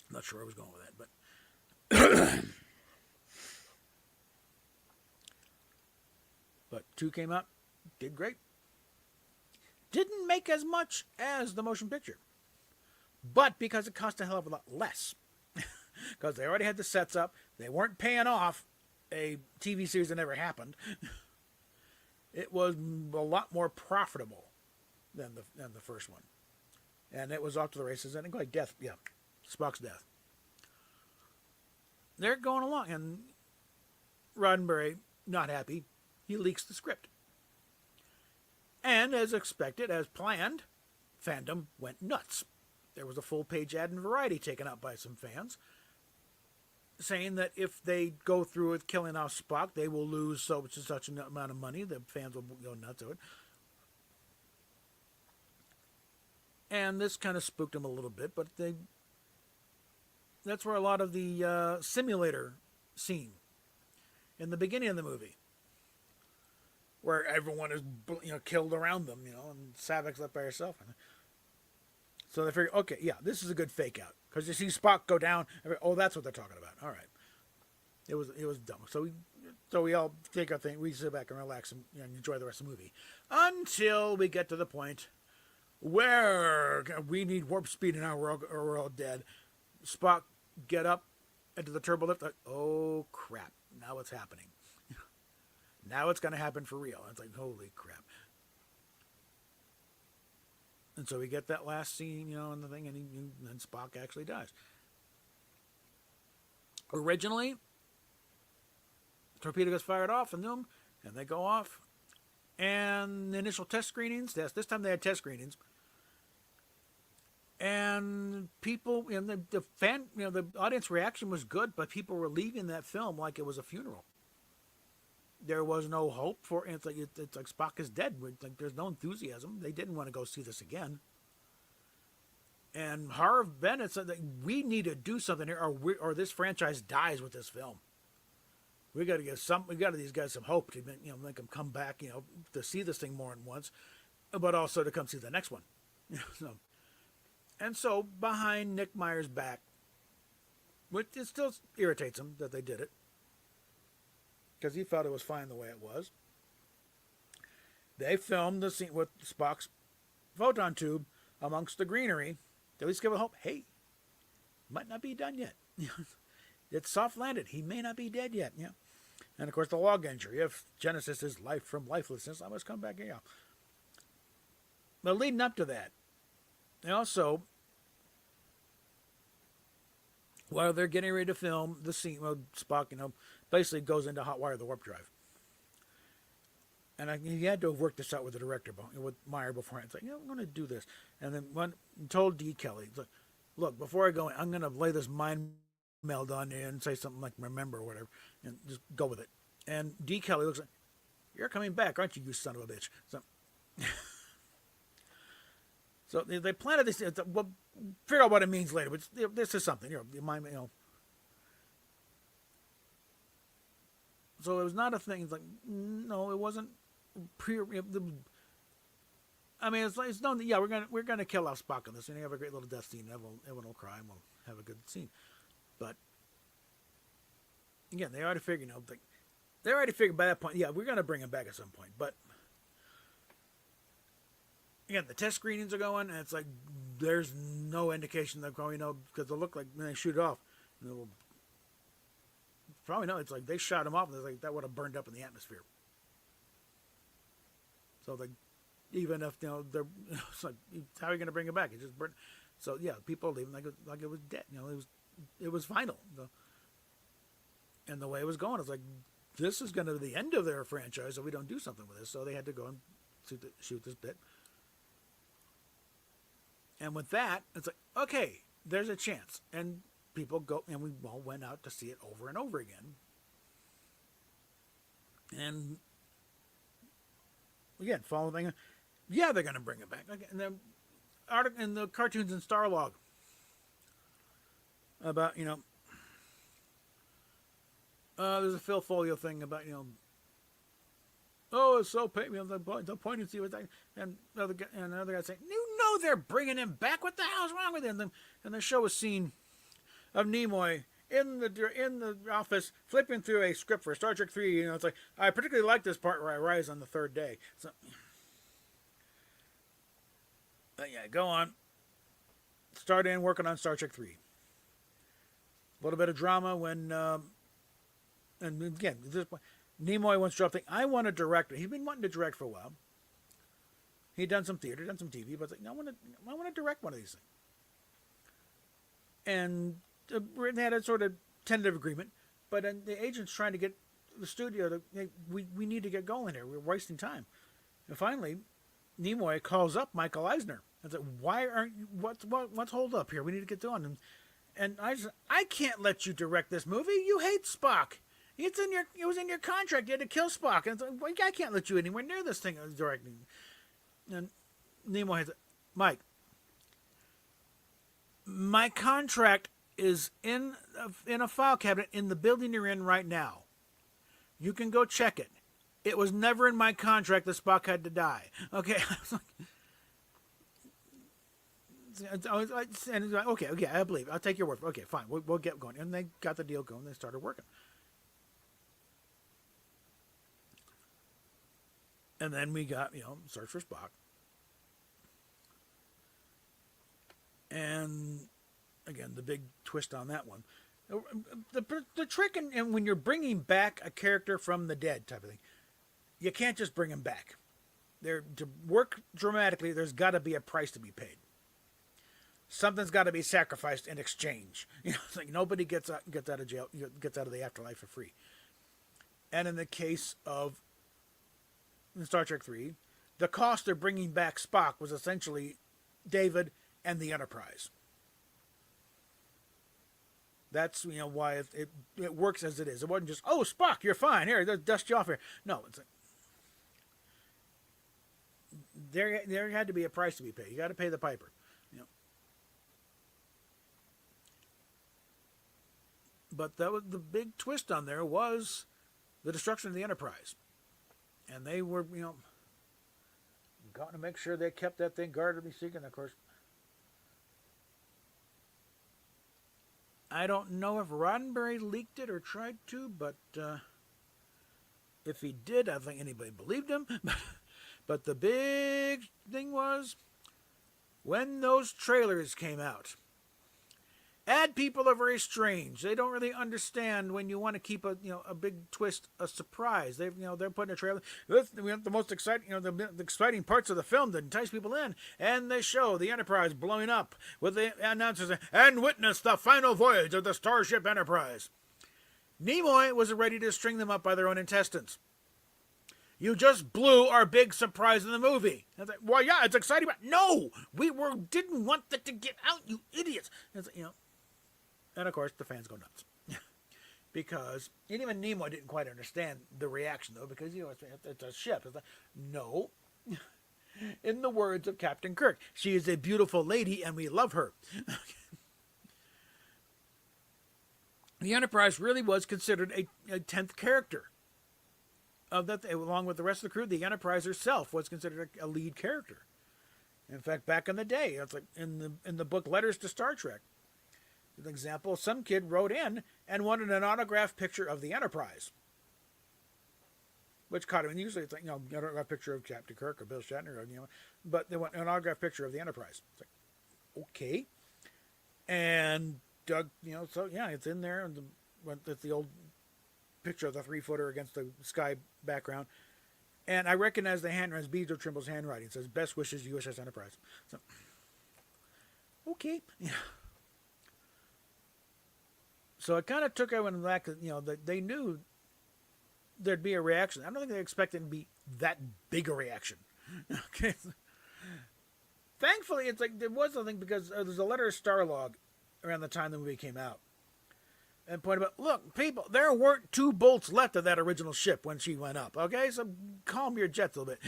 I'm not sure where I was going with that, but 2 came out, did great. Didn't make as much as the motion picture, but because it cost a hell of a lot less, because they already had the sets up, they weren't paying off a TV series that never happened. It was a lot more profitable than the first one, and it was off to the races. And like death, Spock's death. They're going along, and Roddenberry, not happy, he leaks the script. And as expected, as planned, fandom went nuts. There was a full-page ad in Variety taken up by some fans, saying that if they go through with killing off Spock, they will lose such an amount of money. The fans will go nuts to it. And this kind of spooked them a little bit, but that's where a lot of the simulator scene in the beginning of the movie, where everyone is killed around them, and Savik's left by herself. So they figure, okay, this is a good fake out. Because you see Spock go down, that's what they're talking about. All right. It was dumb. So we all take our thing, we sit back and relax and enjoy the rest of the movie. Until we get to the point where we need warp speed and now we're all dead. Spock get up into the turbo lift, like, oh crap, now it's happening. Now it's going to happen for real. It's like, holy crap. And so we get that last scene, in the thing, and then Spock actually dies. Originally, torpedo gets fired off in them, and they go off. And the initial test screenings, this time they had test screenings. And people, the fan, the audience reaction was good, but people were leaving that film like it was a funeral. There was no hope for it. It's like Spock is dead. Like there's no enthusiasm. They didn't want to go see this again. And Harv Bennett said that we need to do something here, or this franchise dies with this film. We got to give these guys some hope to make them come back, to see this thing more than once, but also to come see the next one. So behind Nick Meyer's back, which it still irritates him that they did it, because he felt it was fine the way it was. They filmed the scene with Spock's photon tube amongst the greenery to at least give a hope. Hey, might not be done yet. It's soft landed. He may not be dead yet. Yeah. And of course the log entry: if Genesis is life from lifelessness, I must come back here. But leading up to that, they also, while they're getting ready to film the scene, Spock, basically goes into hotwire the warp drive. And he had to have worked this out with the director, with Meyer beforehand. It's like, I'm going to do this. And then told D. Kelly, like, look, before I go in, I'm going to lay this mind meld on you and say something like remember or whatever, and just go with it. And D. Kelly looks like, you're coming back, aren't you, you son of a bitch? So they planted this. We'll figure out what it means later, but this is something. So it was not a thing. It's like, no, it wasn't. I mean, it's known that we're gonna kill off Spock on this, and you have a great little death scene. Everyone will cry, and we'll have a good scene. But again, they already figured. They already figured by that point. Yeah, we're gonna bring him back at some point. But again, the test screenings are going, and it's like there's no indication they're going. Because they'll look like when they shoot it off, probably no. It's like they shot him off, and it's like that would have burned up in the atmosphere. So even if they're, it's like, how are you going to bring it back? It just burned. So yeah, people leaving like it was dead. It was final. And the way it was going, it's like this is going to be the end of their franchise if we don't do something with this. So they had to go and shoot this bit. And with that, it's like, okay, there's a chance, and people go, and we all went out to see it over and over again. And again, following, yeah, they're going to bring it back. And then in the cartoons in Starlog about, there's a Phil Folio thing about, oh, it's so painful. The point is, and another guy saying, you know they're bringing him back. What the hell's wrong with him? And the show a scene of Nimoy in the office flipping through a script for Star Trek 3. It's like, I particularly like this part where I rise on the third day. So, but yeah, go on. Start in working on Star Trek 3. A little bit of drama when, and again, at this point, Nimoy wants to drop thing. I want to direct. He's been wanting to direct for a while. He'd done some theater, done some TV, but it's like, no, I want to direct one of these things. And they had a sort of tentative agreement, but the agent's trying to get the studio to, hey, we need to get going here. We're wasting time. And finally, Nimoy calls up Michael Eisner and said, "Why aren't you? What's hold up here? We need to get going." And I can't let you direct this movie. You hate Spock. It was in your contract. You had to kill Spock. And it's like, I can't let you anywhere near this thing directing. And Nimoy said, Mike, my contract is in a file cabinet in the building you're in right now. You can go check it. It was never in my contract that Spock had to die. Okay. And he's like, okay, I believe. I'll take your word. Okay, fine. We'll get going. And they got the deal going. They started working. And then we got, Search for Spock. And again, the big twist on that one. The trick in when you're bringing back a character from the dead type of thing, you can't just bring him back. To work dramatically, there's got to be a price to be paid. Something's got to be sacrificed in exchange. It's like nobody gets out of jail, gets out of the afterlife for free. And in the case of Star Trek 3, the cost of bringing back Spock was essentially David and the Enterprise. That's why it works as it is. It wasn't just, oh, Spock, you're fine. Here, dust you off here. No, it's like there had to be a price to be paid. You got to pay the piper. But that was the big twist on there was the destruction of the Enterprise. And they were, going to make sure they kept that thing guardedly secret. Of course, I don't know if Roddenberry leaked it or tried to, but if he did, I don't think anybody believed him. But the big thing was when those trailers came out. Ad people are very strange. They don't really understand when you want to keep a big twist a surprise. They're putting a trailer. We have the most exciting the exciting parts of the film that entice people in, and they show the Enterprise blowing up with the announcers and witness the final voyage of the Starship Enterprise. Nimoy was ready to string them up by their own intestines. You just blew our big surprise in the movie. Like, well, yeah, it's exciting, but no, didn't want that to get out, you idiots. And of course, the fans go nuts. Because even Nimoy didn't quite understand the reaction, though, because, it's a ship. It's like, no. In the words of Captain Kirk, she is a beautiful lady and we love her. The Enterprise really was considered a 10th character. Along with the rest of the crew, the Enterprise herself was considered a lead character. In fact, back in the day, it's like in the book Letters to Star Trek, an example, some kid wrote in and wanted an autographed picture of the Enterprise. Which caught him. And usually it's like, an autographed picture of Captain Kirk or Bill Shatner, but they want an autographed picture of the Enterprise. It's like, okay. And Doug, so yeah, it's in there. And it's the old picture of the 3-footer against the sky background. And I recognize the handwriting as Beezer Trimble's handwriting. It says, "Best wishes, USS Enterprise." So, okay. Yeah. So it kind of took everyone back, that they knew there'd be a reaction. I don't think they expected it to be that big a reaction. Okay. Thankfully, it's like there was something because there's a letter of Starlog around the time the movie came out. And pointed out, look, people, there weren't 2 bolts left of that original ship when she went up. Okay, so calm your jets a little bit.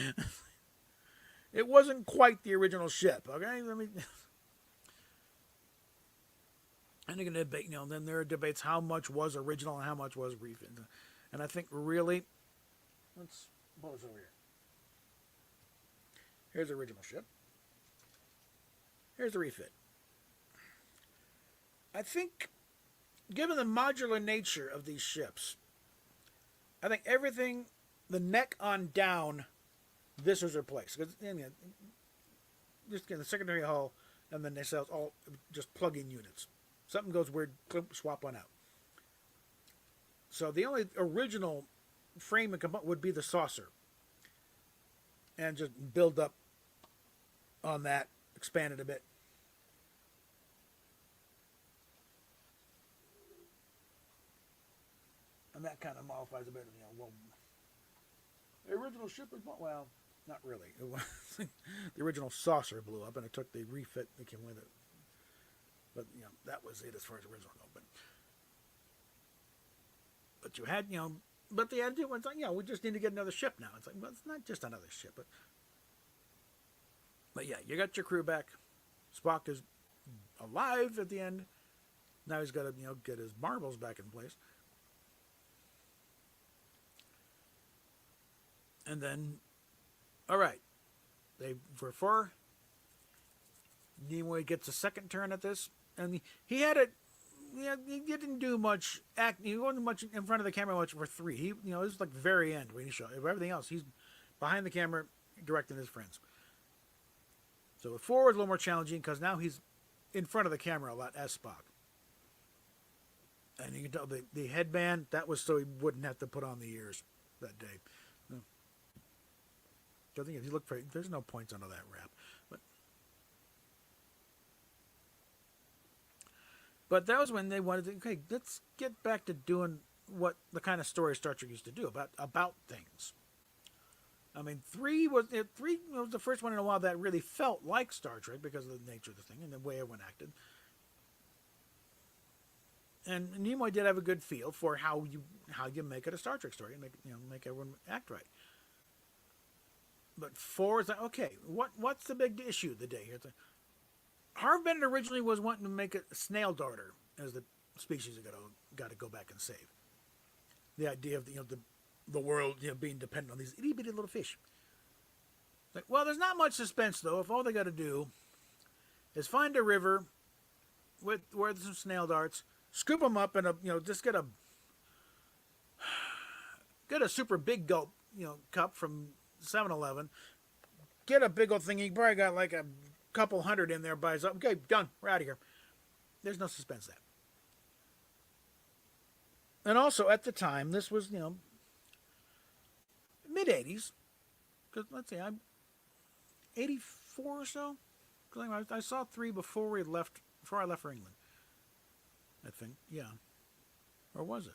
It wasn't quite the original ship. Okay, and again, debate. Then there are debates how much was original and how much was refit. And I think really, let's pause over here. Here's the original ship. Here's the refit. I think, given the modular nature of these ships, I think everything, the neck on down, this was replaced. Because just the secondary hull and the nacelles all just plug-in units. Something goes weird, swap one out. So the only original frame and component would be the saucer. And just build up on that, expand it a bit. And that kind of modifies a bit of, the original ship was, well, not really. It was, the original saucer blew up and it took the refit that came with it. But, that was it as far as the original go. But you had, but the idea was like, we just need to get another ship now. It's like, well, it's not just another ship. But yeah, you got your crew back. Spock is alive at the end. Now he's got to, get his marbles back in place. And then, all right, for Nimoy gets a second turn at this, and he had it. He didn't do much act. He wasn't much in front of the camera much for 3. He, this was like the very end when he showed everything else. He's behind the camera directing his friends. So 4 was a little more challenging because now he's in front of the camera a lot as Spock. And you can tell the headband, that was so he wouldn't have to put on the ears that day. I think if you look for it, there's no points under that wrap. But that was when they wanted to, okay, let's get back to doing what the kind of story Star Trek used to do about things. I mean, 3 was the first one in a while that really felt like Star Trek because of the nature of the thing and the way everyone acted. And Nimoy did have a good feel for how you make it a Star Trek story and make everyone act right. But 4 is like, okay, what's the big issue the day here? Harv Bennett originally was wanting to make a snail darter as the species got to go back and save. The idea of the the world, being dependent on these itty bitty little fish. Like, well, there's not much suspense though. If all they got to do is find a river with where there's some snail darts, scoop them up, and just get a super big gulp, cup from 7-Eleven. Get a big old thing. You probably got like a couple hundred in there by itself. Okay, done. We're out of here. There's no suspense there. And also at the time, this was mid '80s. Because let's see, I'm 84 or so. Cause I saw 3 before I left for England. I think, yeah. Or was it?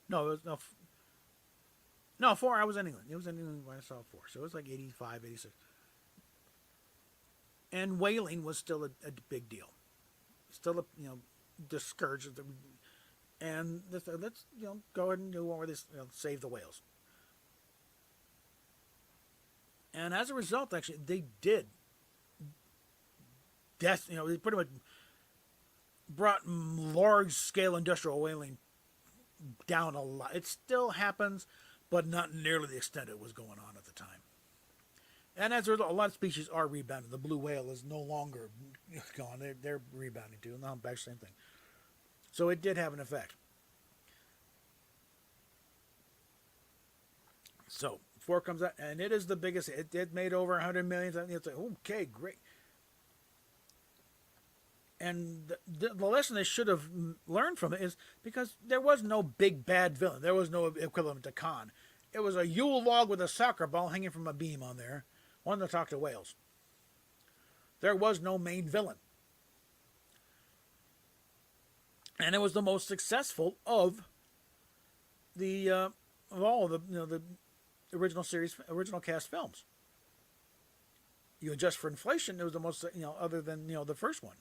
No, it was no 4. I was in England. It was in England when I saw 4, so it was like 85, 86. And whaling was still a big deal. Still discouraged. And let's go ahead and do one where they save the whales. And as a result, actually, they did. They pretty much brought large-scale industrial whaling down a lot. It still happens, but not nearly the extent it was going on at the time. And as a result, a lot of species are rebounding. The blue whale is no longer gone. They're rebounding too. And the humpback, same thing. So it did have an effect. So 4 comes out, and it is the biggest. It made over 100 million. It's like, okay, great. And the lesson they should have learned from it is because there was no big bad villain. There was no equivalent to Khan. It was a Yule log with a soccer ball hanging from a beam on there, wanting to talk to whales. There was no main villain. And it was the most successful of the of all of the original cast films. You adjust for inflation, it was the most other than the first one.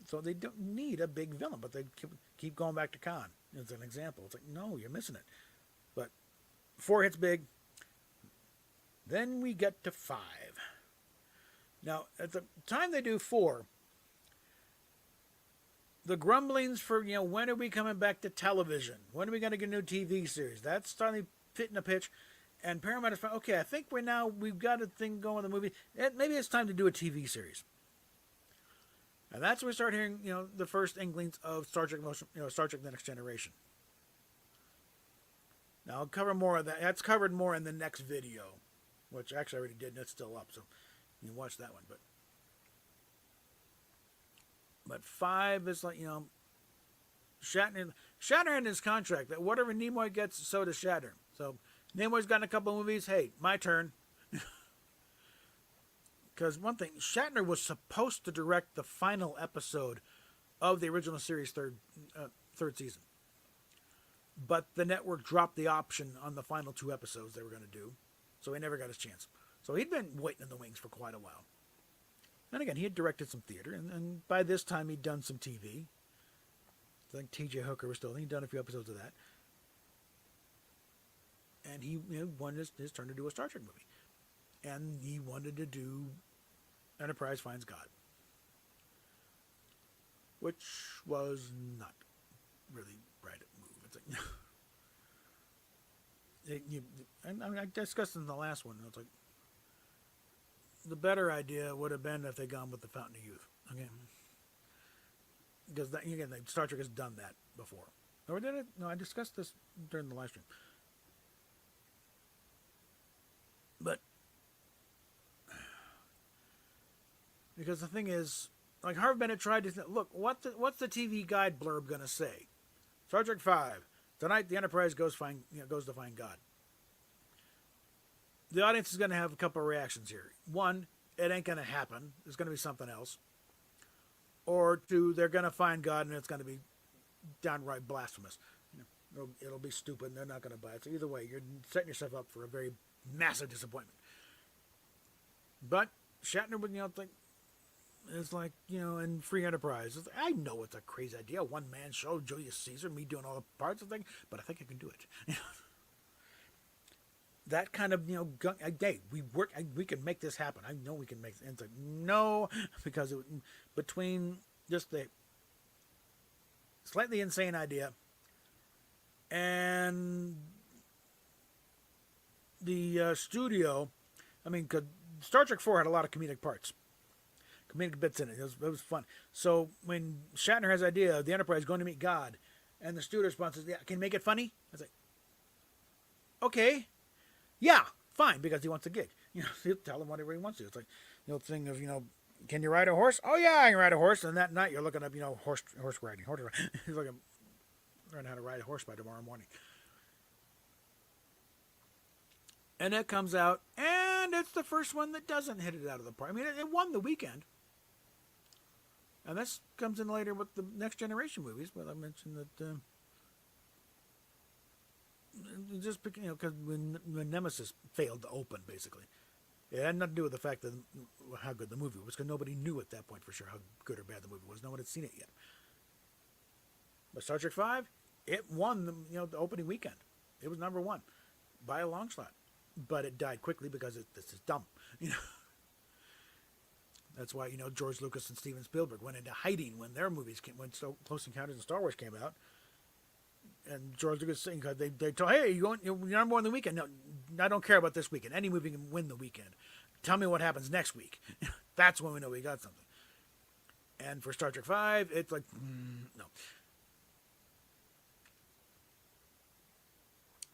So they don't need a big villain, but they keep going back to Khan as an example. It's like, no, you're missing it. But 4 hits big. Then we get to 5. Now, at the time they do 4, the grumblings for, when are we coming back to television? When are we going to get a new TV series? That's starting fitting a pitch. And Paramount is okay, I think we've got a thing going with the movie. Maybe it's time to do a TV series. And that's when we start hearing, the first inklings of Star Trek Star Trek The Next Generation. Now, I'll cover more of that. That's covered more in the next video, which actually I already did, and it's still up, so you can watch that one. But 5 is like, Shatner in his contract that whatever Nimoy gets, so does Shatner. So Nimoy's gotten a couple of movies. Hey, my turn. Because one thing, Shatner was supposed to direct the final episode of the original series third season. But the network dropped the option on the final 2 episodes they were going to do. So he never got his chance. So he'd been waiting in the wings for quite a while. And again, he had directed some theater. And by this time, he'd done some TV. I think T.J. Hooker was still, he'd done a few episodes of that. And he wanted his turn to do a Star Trek movie. And he wanted to do Enterprise Finds God. Which was not really right move. It's like, I discussed in the last one. It's like the better idea would have been if they gone with the Fountain of Youth. Okay, because Star Trek has done that before. Or did it? No, I discussed this during the live stream. But because the thing is, like Harv Bennett tried to look, what's the TV guide blurb gonna say? Star Trek 5. Tonight the Enterprise goes to find God. The audience is gonna have a couple of reactions here. 1, it ain't gonna happen. There's gonna be something else. Or 2, they're gonna find God and it's gonna be downright blasphemous. It'll be stupid and they're not gonna buy it. So either way, you're setting yourself up for a very massive disappointment. But Shatner would think it's like, in Free Enterprise. It's like, I know it's a crazy idea, a one-man show, Julius Caesar, me doing all the parts of the thing, but I think I can do it. That kind of, hey, we can make this happen. I know we can make it. And it's like, no, because between just the slightly insane idea And the studio, I mean, 'cause Star Trek 4 had a lot of comedic parts, comedic bits in it. It was fun. So when Shatner has the idea of the Enterprise going to meet God, and the studio response is, "Yeah, can you make it funny?" I was like, "Okay, yeah, fine," because he wants a gig. You know, he'll tell him whatever he wants to. It's like the old thing of, can you ride a horse? Oh yeah, I can ride a horse. And that night you're looking up, horse riding. He's like, learn how to ride a horse by tomorrow morning. And it comes out, and it's the first one that doesn't hit it out of the park. I mean, it won the weekend. And this comes in later with the Next Generation movies, but I mentioned that just because when Nemesis failed to open, basically, it had nothing to do with the fact that how good the movie was, because nobody knew at that point for sure how good or bad the movie was. No one had seen it yet. But Star Trek V, it won the opening weekend. It was number one by a long shot, but it died quickly because this is dumb. That's why George Lucas and Steven Spielberg went into hiding when their movies came, when Close Encounters and Star Wars came out. And George Lucas saying, because they told, hey, you're number one the weekend. No, I don't care about this weekend. Any movie can win the weekend. Tell me what happens next week. That's when we know we got something. And for Star Trek V, it's like, no.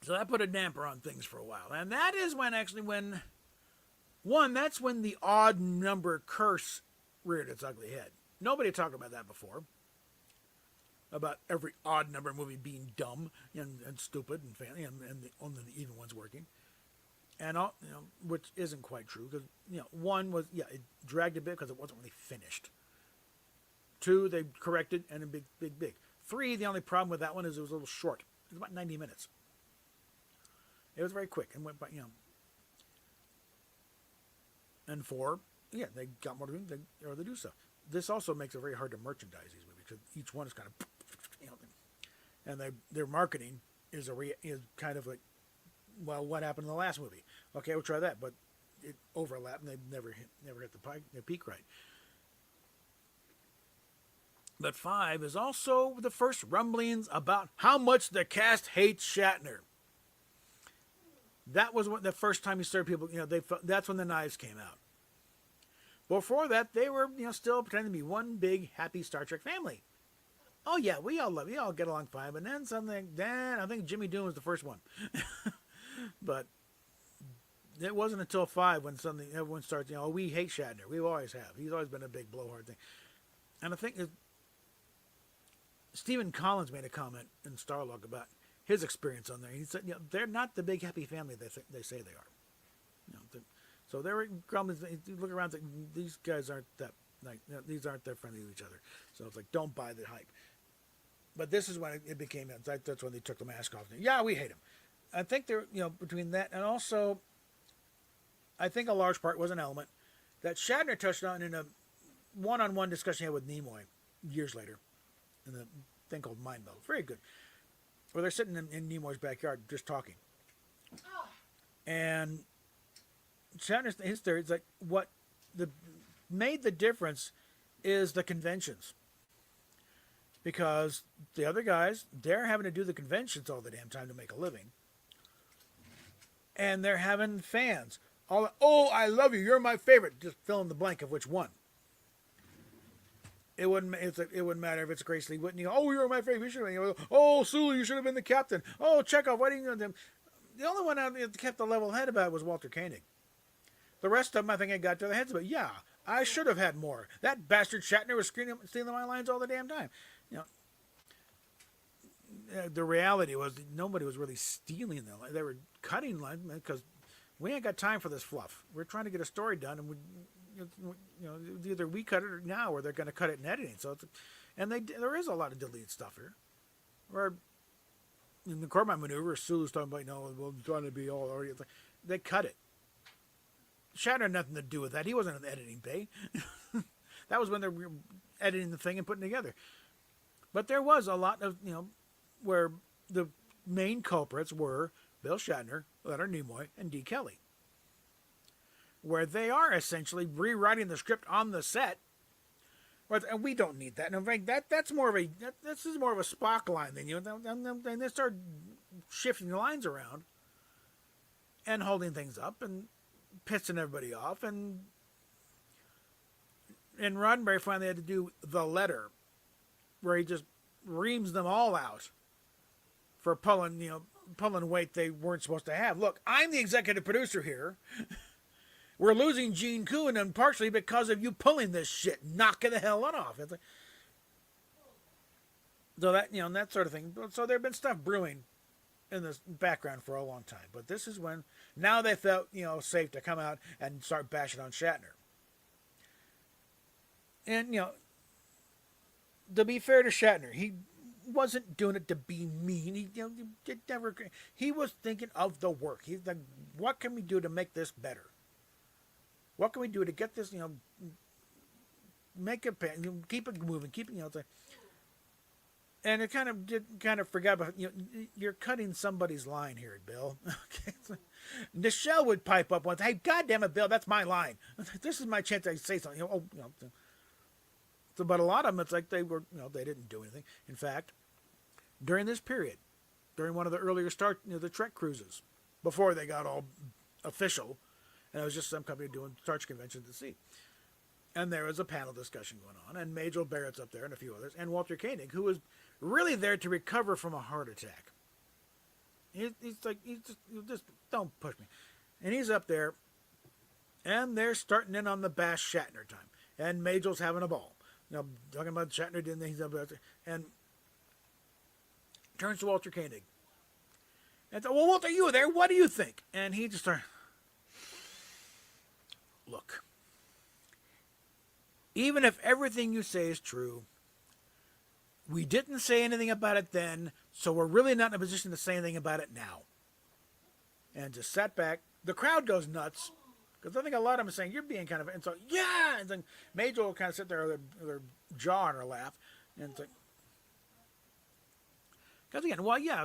So that put a damper on things for a while. And that is that's when the odd number curse reared its ugly head. Nobody had talked about that before. About every odd number movie being dumb and stupid and only the even ones working. And which isn't quite true, because one was it dragged a bit because it wasn't really finished. 2, they corrected, and a big. 3, the only problem with that one is it was a little short. It was about 90 minutes. It was very quick and went by, And 4, they got more to do. They do stuff. This also makes it very hard to merchandise these movies, because each one is kind of, and their marketing is kind of like, well, what happened in the last movie? Okay, we'll try that, but it overlapped, and they never hit the peak right. But 5 is also the first rumblings about how much the cast hates Shatner. That was the first time you started people. That's when the knives came out. Before that, they were still pretending to be one big happy Star Trek family. Oh yeah, we all get along fine. But then I think Jimmy Doon was the first one. But it wasn't until 5 when everyone starts. We hate Shatner. We always have. He's always been a big blowhard thing. And I think Stephen Collins made a comment in Starlog about his experience on there. He said, they're not the big happy family they say they are. So they were grumbling. You look around, these guys aren't that these aren't that friendly with each other. So it's like, don't buy the hype. But this is when it became. That's when they took the mask off. Yeah, we hate him. I think they're between that and also, I think a large part was an element that Shatner touched on in a one-on-one discussion he had with Nimoy years later, in the thing called Mind Meld. Very good. Where they're sitting in Nimoy's backyard just talking. And Shatner's his theory is like, what made the difference is the conventions. Because the other guys, they're having to do the conventions all the damn time to make a living. And they're having fans. I love you, you're my favorite. Just fill in the blank of which one. It wouldn't matter if it's Grace Lee Whitney. Oh, you're my favorite. Sulu, you should have been the captain. Oh, Chekhov, why didn't you know them? The only one that kept the level head about it was Walter Koenig. The rest of them, I think, I got to their heads about. Yeah, I should have had more. That bastard Shatner was stealing my lines all the damn time. The reality was nobody was really stealing them. They were cutting lines because we ain't got time for this fluff. We're trying to get a story done, and either we cut it now, or they're going to cut it in editing. So, there is a lot of deleted stuff here. Where in the Corbett maneuver, Sulu's talking about, we're trying to be all already. They cut it. Shatner had nothing to do with that. He wasn't in the editing bay. That was when they were editing the thing and putting it together. But there was a lot of, where the main culprits were Bill Shatner, Leonard Nimoy, and D. Kelly. Where they are essentially rewriting the script on the set, Right, and we don't need that. And in fact, that's more of this is more of a Spock line than and they start shifting the lines around and holding things up and pissing everybody off. And Roddenberry finally had to do the letter, where he just reams them all out for pulling weight they weren't supposed to have. Look, I'm the executive producer here. We're losing Gene Kuhn, and partially because of you pulling this shit. Knock it the hell off. It's like, so that, and that sort of thing. So there had been stuff brewing in the background for a long time. But this is when, now they felt, safe to come out and start bashing on Shatner. And, to be fair to Shatner, he wasn't doing it to be mean. He was thinking of the work. He's like, what can we do to make this better? What can we do to get this, make it, keep it moving, keep it, and it kind of forgot about, you're cutting somebody's line here, Bill. Okay. Nichelle would pipe up once, hey, goddamn it, Bill, that's my line. This is my chance to say something. So, but a lot of them, it's like they were, they didn't do anything. In fact, during this period, during one of the earlier the Trek cruises, before they got all official, and it was just some company doing Star Trek conventions at sea. And there was a panel discussion going on, and Majel Barrett's up there and a few others, and Walter Koenig, who was really there to recover from a heart attack. He's just don't push me. And he's up there, and they're starting in on the bash Shatner time. And Majel's having a ball. Talking about Shatner, didn't he's up there, and turns to Walter Koenig. And said, well, Walter, you were there. What do you think? And he just started, look, even if everything you say is true, we didn't say anything about it then, so we're really not in a position to say anything about it now. And just sat back. The crowd goes nuts, because I think a lot of them are saying, you're being kind of, and so, yeah! And then Major will kind of sit there with her jaw on her lap, and it's like, because again, well, yeah,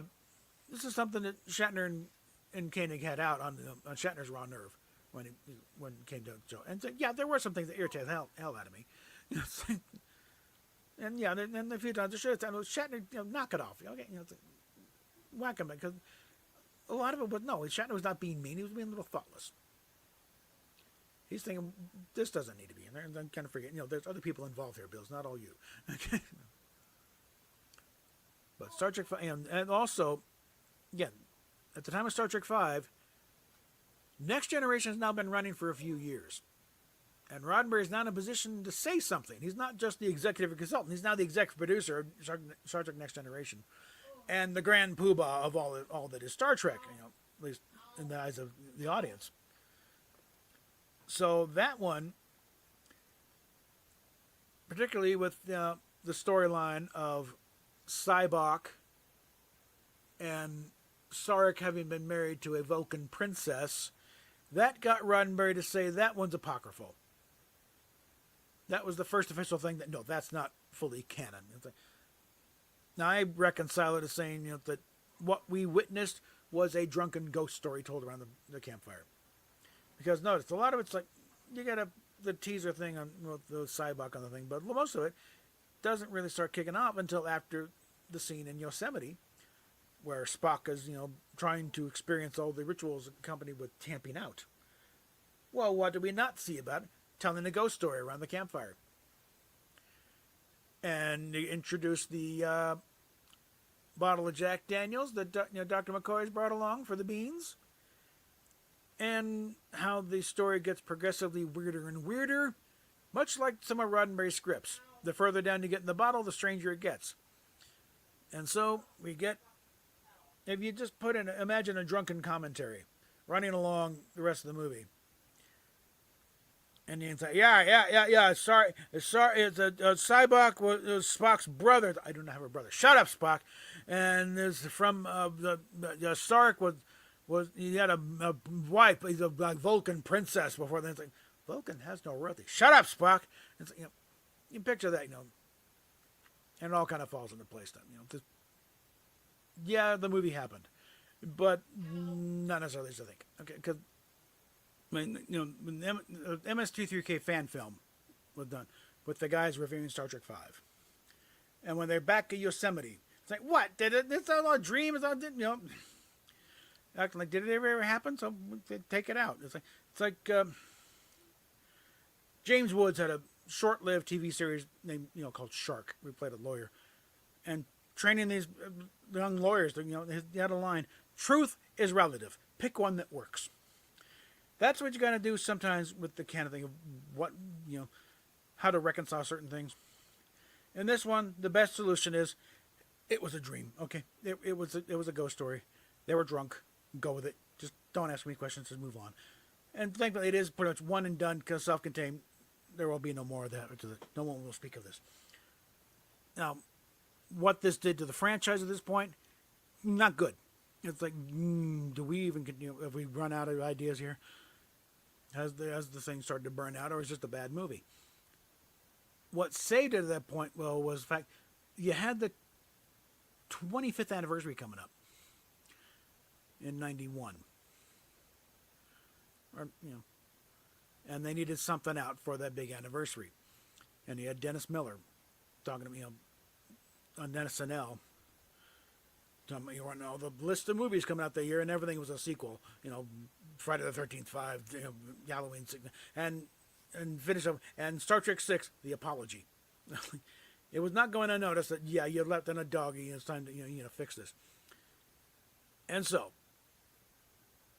this is something that Shatner and Koenig had out on Shatner's raw nerve when it came to the show. And so, yeah, there were some things that irritated the hell out of me. And yeah, and a few times the show, Shatner, knock it off. Okay, whack him, because a lot of it was, no, Shatner was not being mean, he was being a little thoughtless. He's thinking, this doesn't need to be in there, and then kind of forget, there's other people involved here, Bill, it's not all you. Okay. But Star Trek 5, and also, again, at the time of Star Trek 5, Next Generation has now been running for a few years. And Roddenberry is now in a position to say something. He's not just the executive consultant. He's now the executive producer of Star Trek Next Generation. And the grand poobah of all that is Star Trek, at least in the eyes of the audience. So that one, particularly with the storyline of Sybok and Sarek having been married to a Vulcan princess, that got Roddenberry to say that one's apocryphal. That was the first official thing that, no, that's not fully canon. Like, now, I reconcile it as saying that what we witnessed was a drunken ghost story told around the campfire. Because notice, a lot of it's like, you got the teaser thing on the Sybok on the thing, but most of it doesn't really start kicking off until after the scene in Yosemite, where Spock is, trying to experience all the rituals accompanied with tamping out. Well, what do we not see about it? Telling a ghost story around the campfire. And they introduce the bottle of Jack Daniels that Dr. McCoy's brought along for the beans. And how the story gets progressively weirder and weirder, much like some of Roddenberry's scripts. The further down you get in the bottle, the stranger it gets. And so we get, if you just imagine a drunken commentary running along the rest of the movie. And you can say, yeah, sorry, it's Sybok was Spock's brother. I do not have a brother. Shut up, Spock. And there's from Sarek was he had a wife. He's a Vulcan princess before then. It's like, Vulcan has no royalty. Shut up, Spock. It's, you picture that, and it all kind of falls into place then. Yeah, the movie happened, but not necessarily as I think. Okay, because when the MS-23K fan film was done, with the guys reviewing Star Trek Five, and when they're back at Yosemite, it's like, what did it? It's all a dream. It's all acting like, did it ever happen? So take it out. It's like James Woods had a short-lived TV series named called Shark. We played a lawyer, and training these young lawyers. He had a line: "Truth is relative. Pick one that works." That's what you got to do sometimes with the kind of thing of what how to reconcile certain things. In this one, the best solution is it was a dream. Okay, it was a ghost story. They were drunk. Go with it. Just don't ask me questions. Just move on. And thankfully, it is pretty much one and done, because self-contained. There will be no more of that. No one will speak of this. Now, what this did to the franchise at this point, not good. It's like, do we even have we run out of ideas here? Has the thing started to burn out, or is it just a bad movie? What saved it at that point, well, was the fact you had the 25th anniversary coming up in '91, or and they needed something out for that big anniversary, and you had Dennis Miller talking to me on SNL. You want to know the list of movies coming out that year, and everything was a sequel. Friday the 13th, 5, Halloween 6, and finish up, and Star Trek 6, The Apology. It was not going unnoticed that you left in a doggy, and it's time to fix this. And so,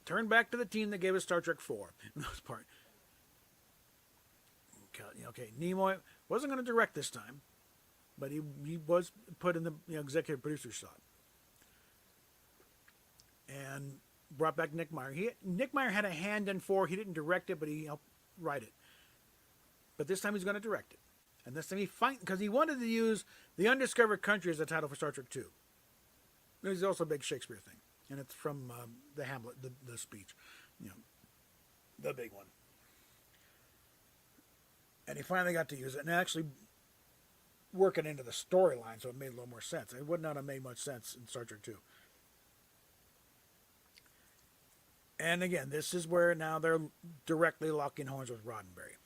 turn back to the team that gave us Star Trek 4 in most part. Okay, Nimoy wasn't going to direct this time, but he was put in the executive producer slot. And brought back Nick Meyer. Nick Meyer had a hand in 4. He didn't direct it, but he helped write it. But this time he's going to direct it. And this time because he wanted to use The Undiscovered Country as the title for Star Trek 2. There's also a big Shakespeare thing. And it's from the Hamlet, the speech. The big one. And he finally got to use it and actually work it into the storyline, so it made a little more sense. It would not have made much sense in Star Trek 2. And again, this is where now they're directly locking horns with Roddenberry.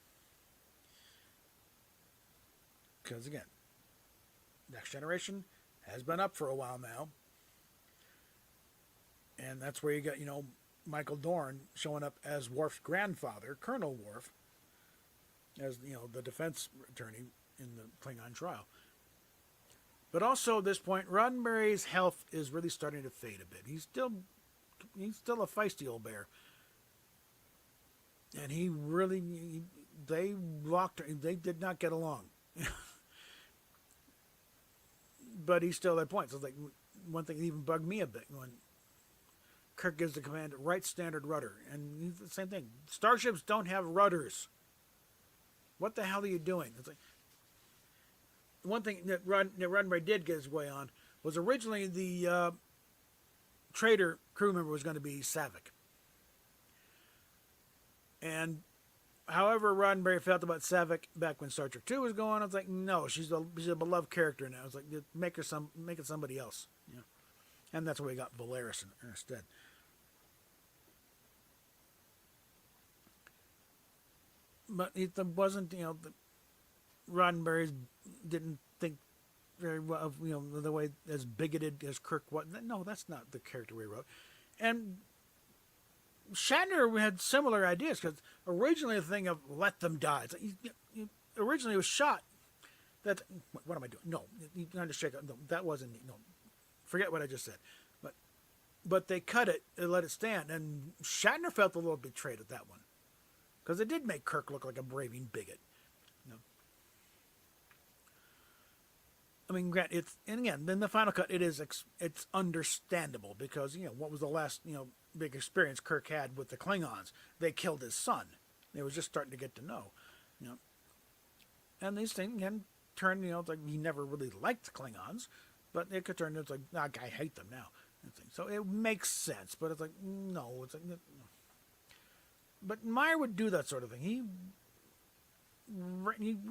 Because again, Next Generation has been up for a while now. And that's where you got, Michael Dorn showing up as Worf's grandfather, Colonel Worf, as, the defense attorney in the Klingon trial. But also at this point, Roddenberry's health is really starting to fade a bit. He's still a feisty old bear. And they did not get along. But he's still at points. So it's like one thing that even bugged me a bit when Kirk gives the command, right standard rudder. And he's the same thing. Starships don't have rudders. What the hell are you doing? It's like one thing that Roddenberry did get his way on was originally the Trader crew member was going to be Savick. And however Roddenberry felt about Savick back when Star Trek 2 was going, I was like, no, she's a beloved character now. I was like, make it somebody else. And that's where we got Valeris instead. But it wasn't, Roddenberry didn't think very well of, the way as bigoted as Kirk was. No, that's not the character we wrote. And Shatner had similar ideas, because originally the thing of let them die. It's like, originally it was shot. What am I doing? No, you kind of shake it. No, that wasn't. No, forget what I just said. But they cut it and let it stand. And Shatner felt a little betrayed at that one, because it did make Kirk look like a raving bigot. I mean, and again, then the final cut, it's understandable, because what was the last big experience Kirk had with the Klingons? They killed his son. They was just starting to get to know, and these things can turn, it's like he never really liked the Klingons, but it could turn into like, I hate them now. So it makes sense, but it's like, no, it's like, no. But Meyer would do that sort of thing. He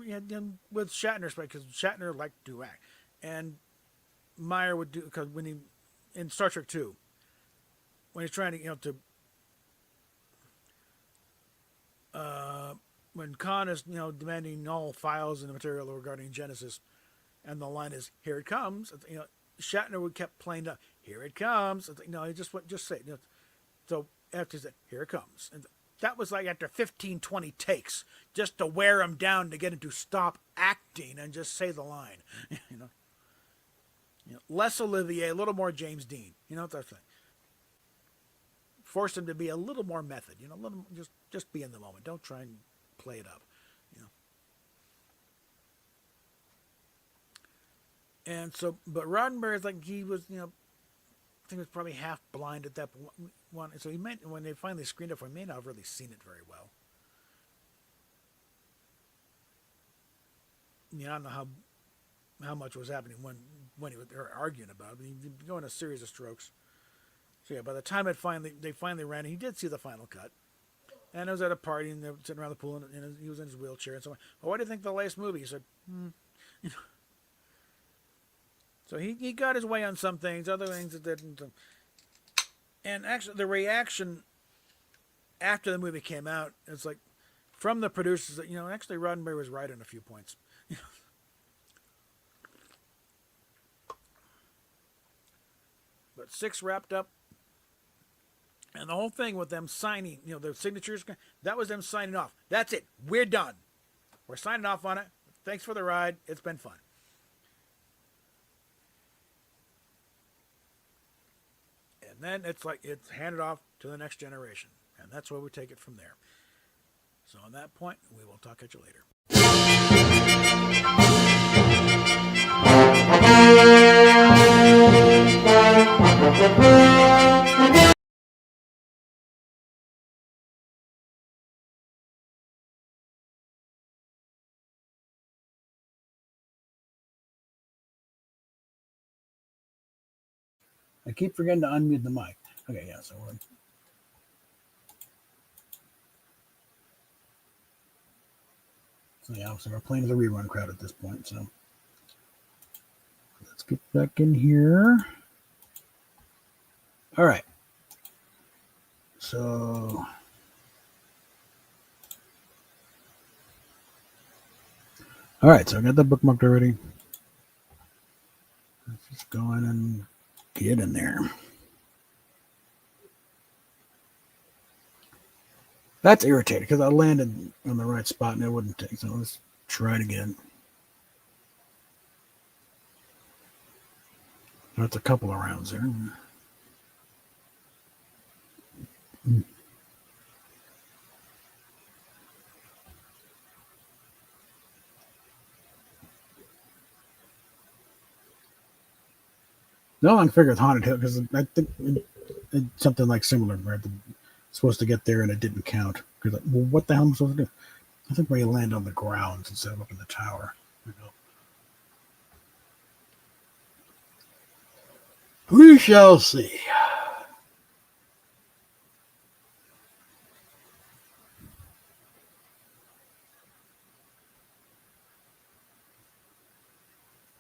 had with Shatner, because Shatner liked to act, and Meyer would do, because when he in Star Trek 2, when he's trying to when Khan is demanding all files and the material regarding Genesis, and the line is "Here it comes," Shatner would kept playing the "Here it comes." He just say it. So after he said "Here it comes," and that was like after 15, 20 takes just to wear him down to get him to stop acting and just say the line. Less Olivier, a little more James Dean. That thing. Force him to be a little more method. A little just be in the moment. Don't try and play it up. And so, but Roddenberry's like he was, I think he was probably half blind at that one. So he meant when they finally screened it for him, he may not have really seen it very well. I don't know how much was happening when they were arguing about it. He'd go in a series of strokes. So yeah, by the time they finally ran, he did see the final cut. And it was at a party, and they were sitting around the pool, and he was in his wheelchair. And so, what do you think of the last movie? He said, So he got his way on some things, other things that didn't. And actually, the reaction after the movie came out, it's like from the producers that actually Roddenberry was right on a few points. But 6 wrapped up, and the whole thing with them signing, their signatures, that was them signing off. That's it. We're done. We're signing off on it. Thanks for the ride. It's been fun. And then it's like it's handed off to the next generation. And that's where we take it from there. So on that point, we will talk at you later. I keep forgetting to unmute the mic. Okay, yeah, so we're playing the rerun crowd at this point, so let's get back in here. All right. So all right, so I got that bookmarked already. Let's just go in and get in there. That's irritating because I landed on the right spot and it wouldn't take. So let's try it again. That's a couple of rounds there. No, I can figure it's Haunted Hill because I think it's something like similar where it's supposed to get there and it didn't count. Because well, what the hell am I supposed to do? I think where you land on the grounds instead of up in the tower. We shall see.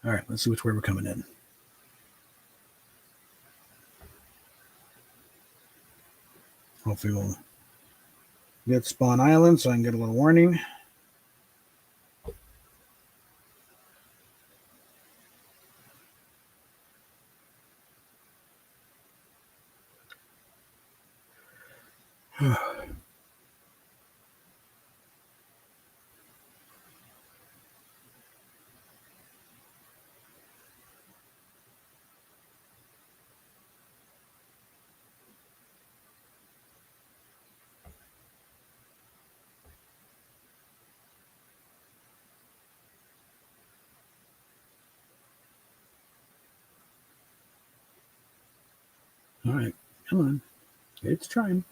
All right, let's see which way we're coming in. Hopefully we'll get Spawn Island so I can get a little warning. All right, come on. It's trying.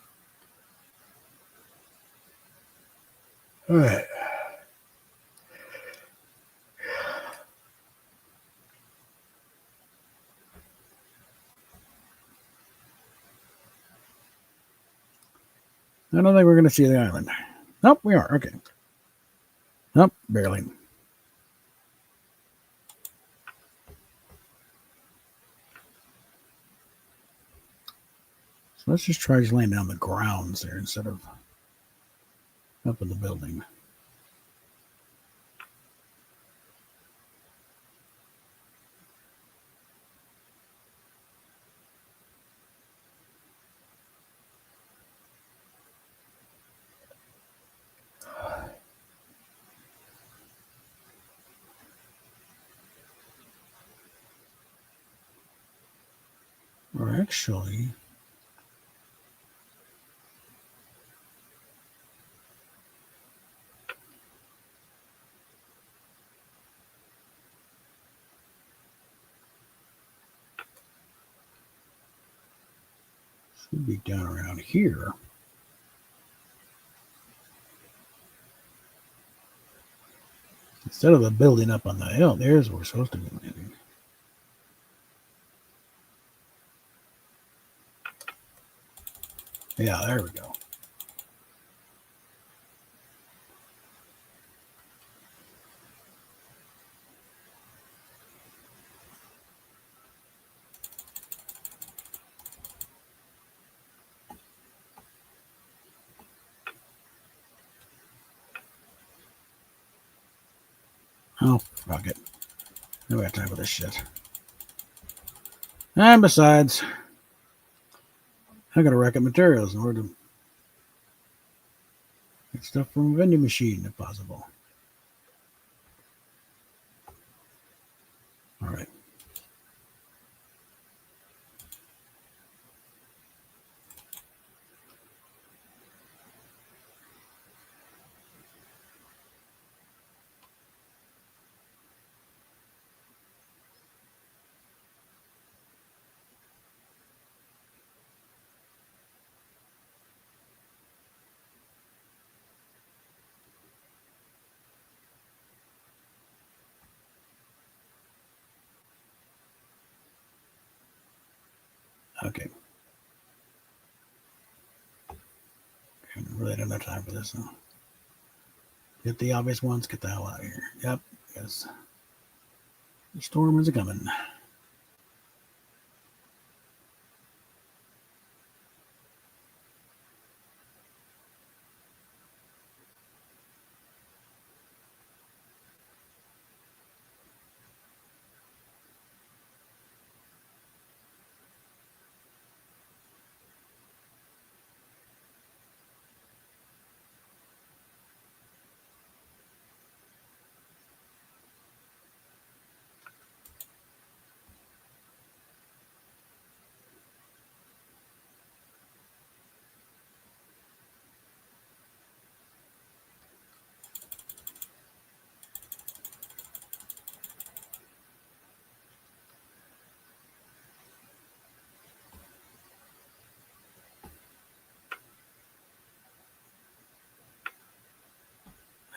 All right. I don't think we're going to see the island. Nope, we are. Okay. Nope, barely. So let's just try to land on the grounds there instead of up in the building. Or actually, should be down around here. Instead of the building up on the hill, there's where we're supposed to be landing. Yeah, there we go. Oh, fuck it. No got time for this shit. And besides, I gotta rack up materials in order to get stuff from a vending machine if possible. All right. Okay. I really don't have time for this. Huh? Get the obvious ones, get the hell out of here. Yep, because the storm is coming.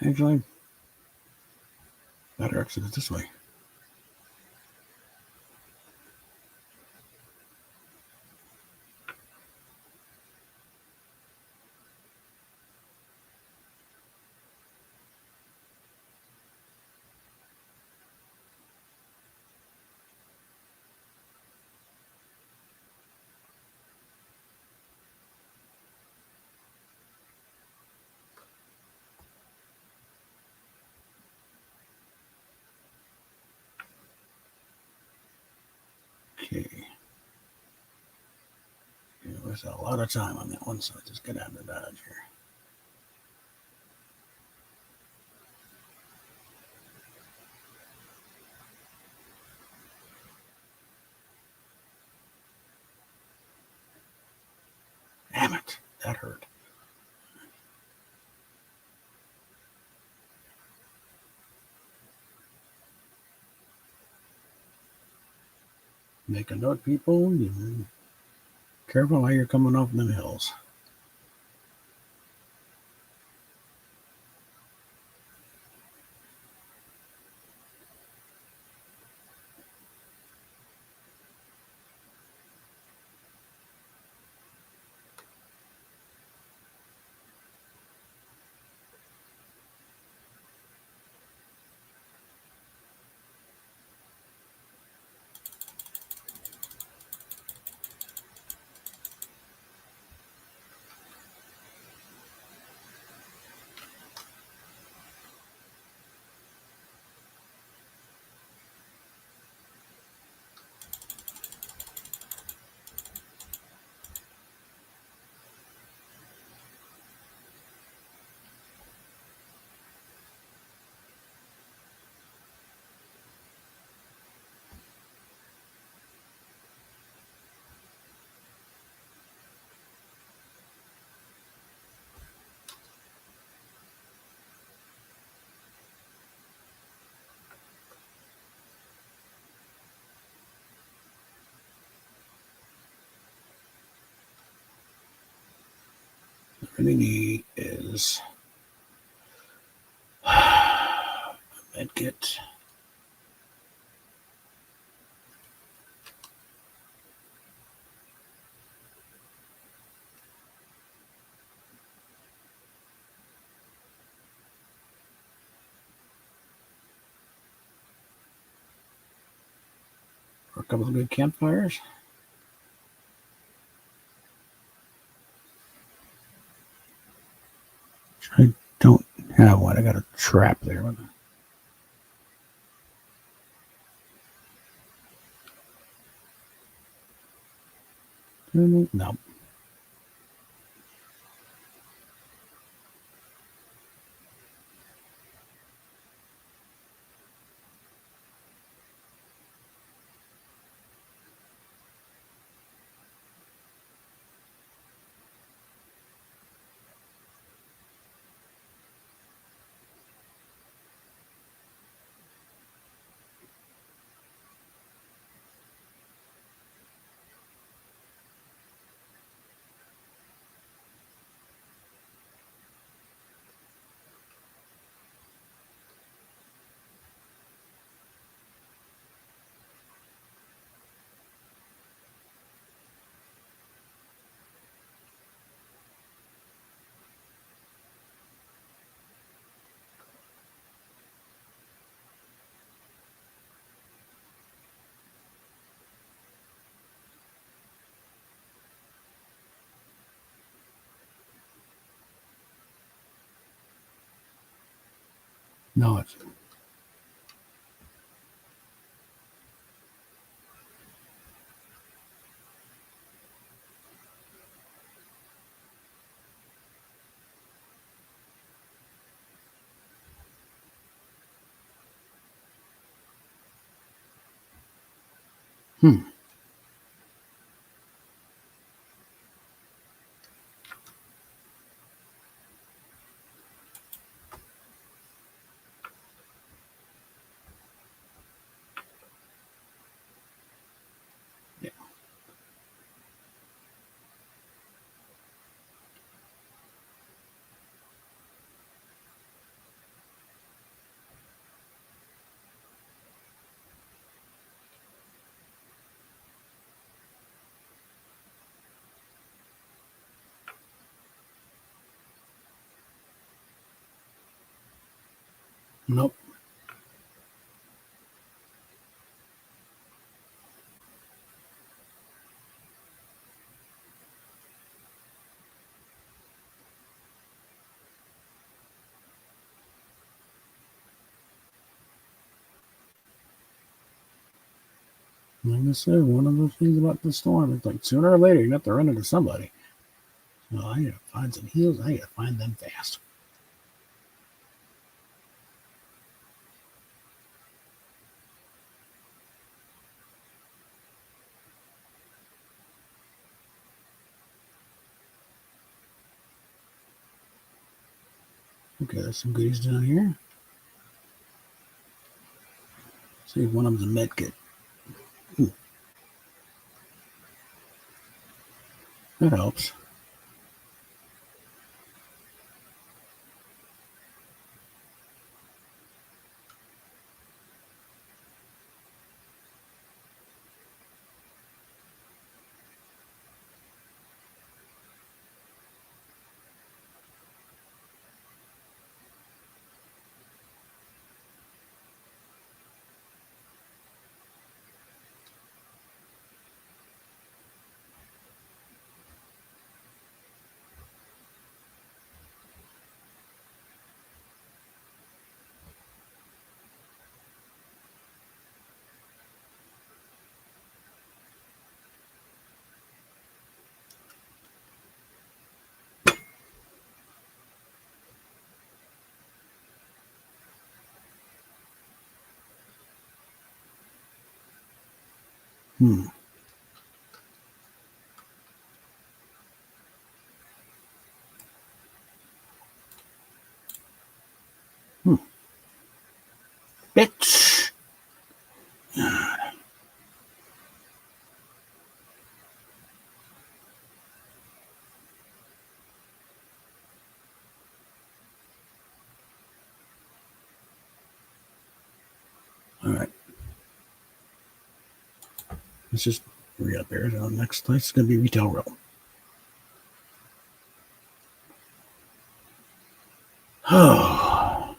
Actually, better exit it this way. Okay. Yeah, there's a lot of time on that one, so I just get out of dodge here. Damn it, that hurt. Make a note, people. Careful how you're coming off them hills. really need is a medkit. For a couple of good campfires. I don't have one. I got a trap there. No. No, it's yeah. Nope. Like I said, one of the things about the storm is like sooner or later you have to run into somebody. So I gotta find some heals. I gotta find them fast. Okay, there's some goodies down here. See, one of them's a med kit. Ooh, that helps. Hmm. Hmm. Bitch. Let's just hurry up here. So next place is going to be Retail Row. Oh.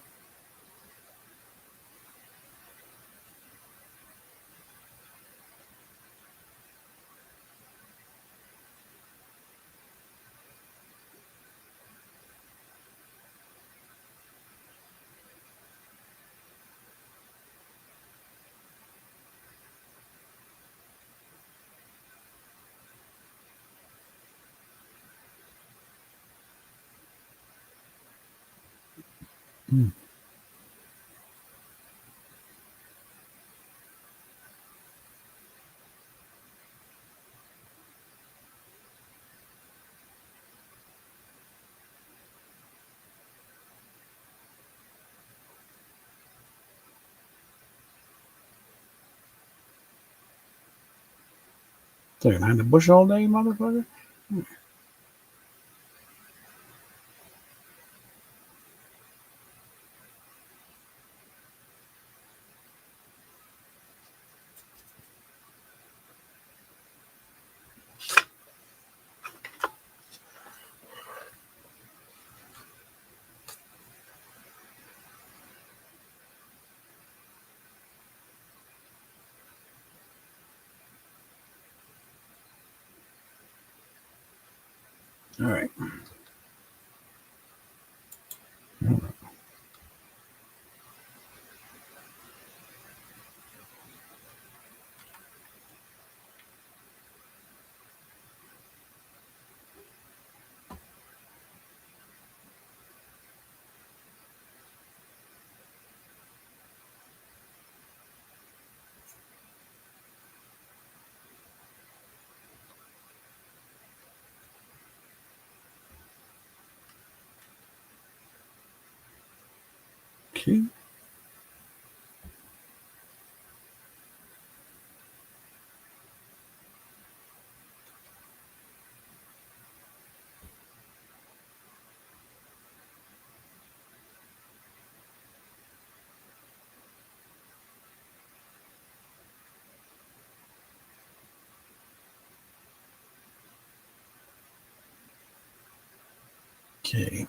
Hmm. So you're behind the bush all day, motherfucker? All right. Okay. Okay.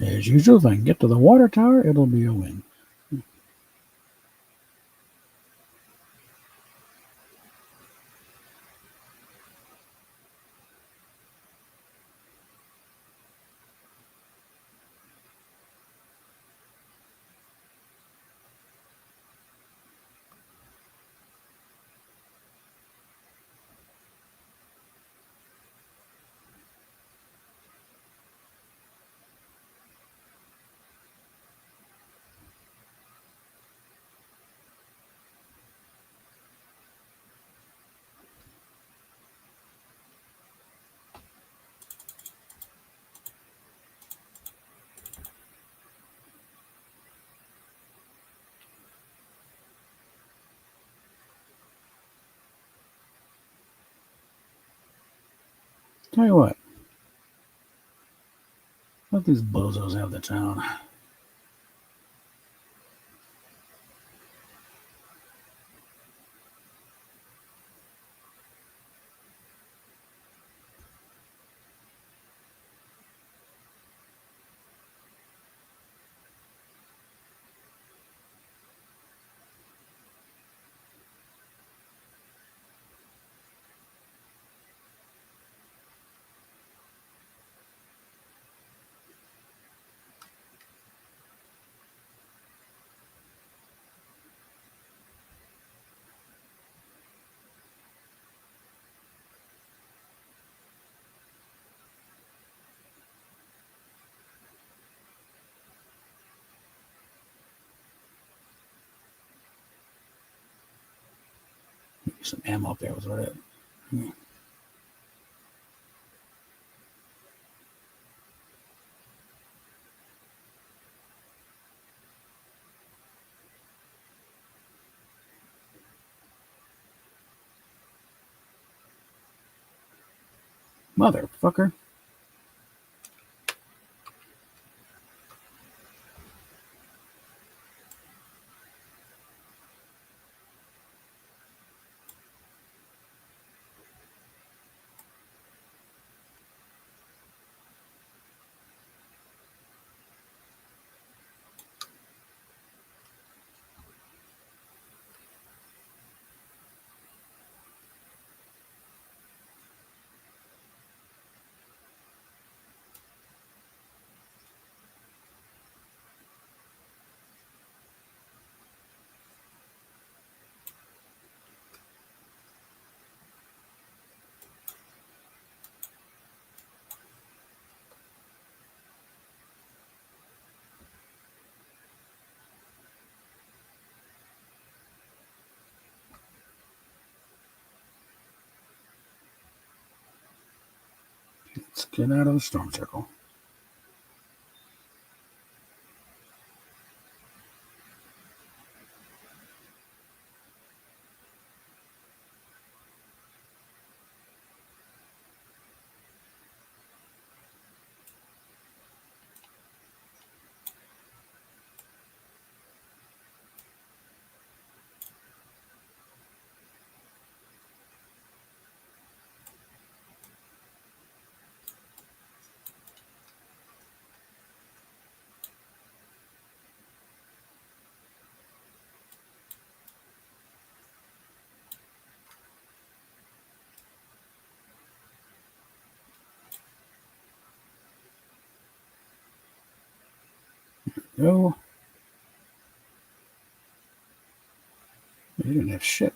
As usual, if I can get to the water tower, it'll be a win. Tell you what, let these bozos have the town. Maybe some ammo up there was what it. Motherfucker. Let's get out of the storm circle. No. They didn't have shit.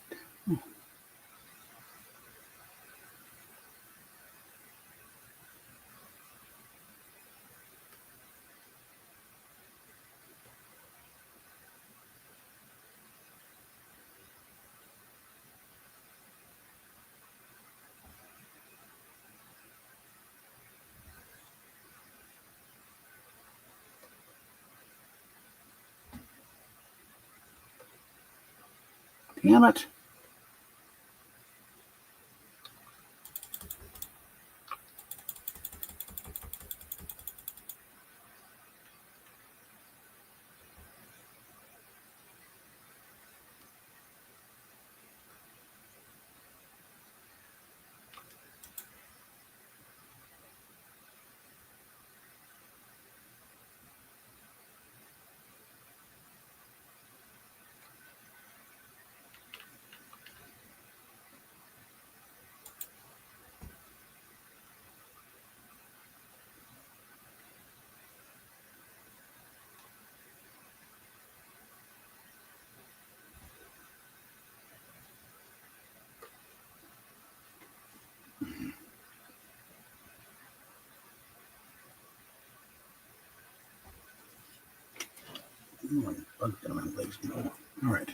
Damn it. Bug got my legs. All right.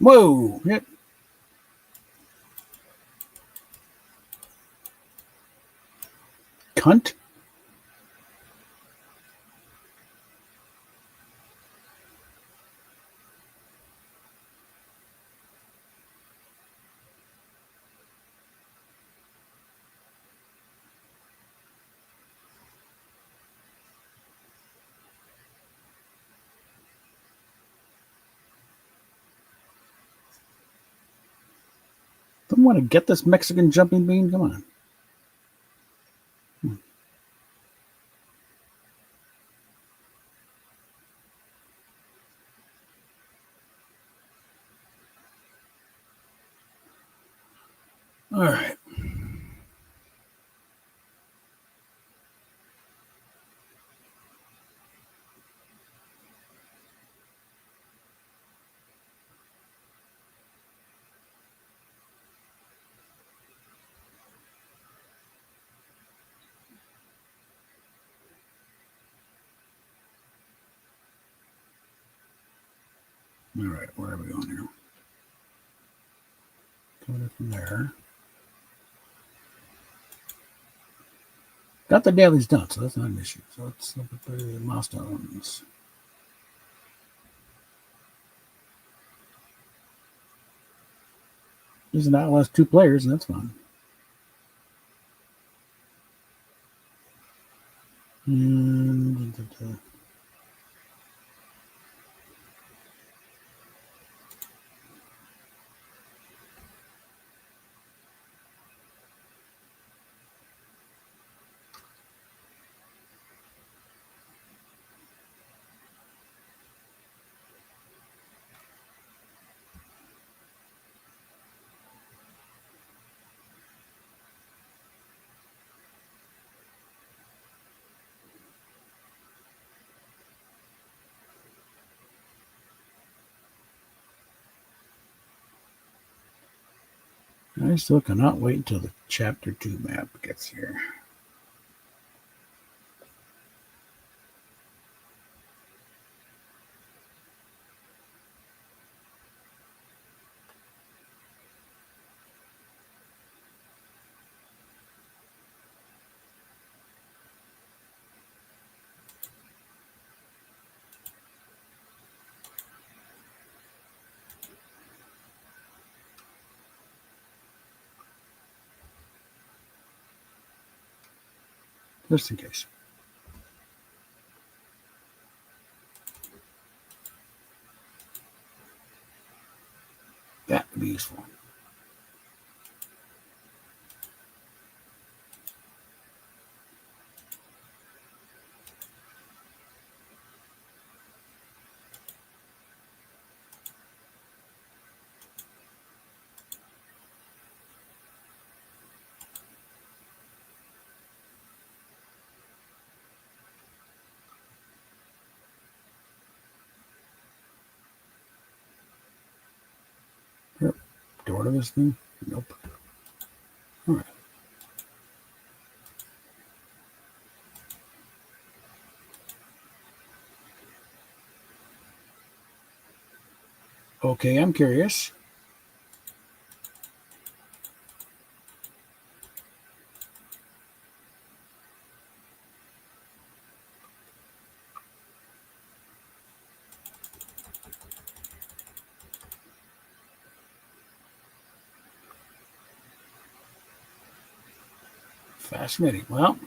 Whoa. Hit. Cunt. Don't want to get this Mexican jumping bean? Come on. All right. All right, where are we going here? Coming from there. Got the dailies done, so that's not an issue. So let's look at the milestones. This is Outlast 2 players, and that's fine. And I still cannot wait until the Chapter 2 map gets here. Just in case. That would be useful. Yep. Door to this thing? Nope. All right. Okay, I'm curious. Fascinating. Well,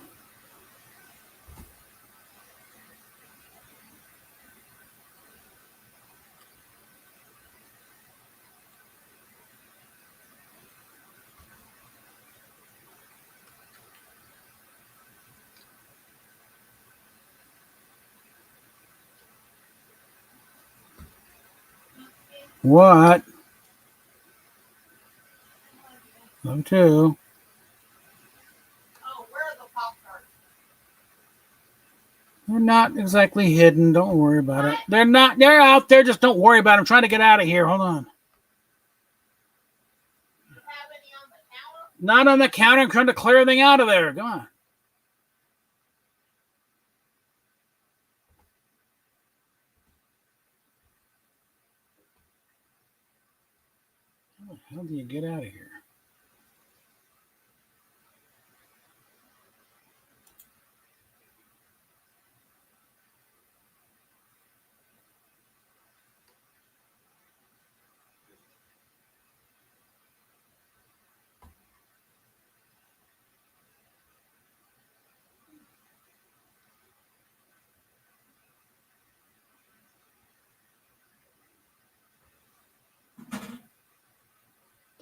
what? Them too. Oh, where are the Pop Tarts? They're not exactly hidden. Don't worry about it. They're not. They're out there. Just don't worry about it. I'm trying to get out of here. Hold on. Do you have any on the counter? Not on the counter. I'm trying to clear everything out of there. Come on. How the hell do you get out of here?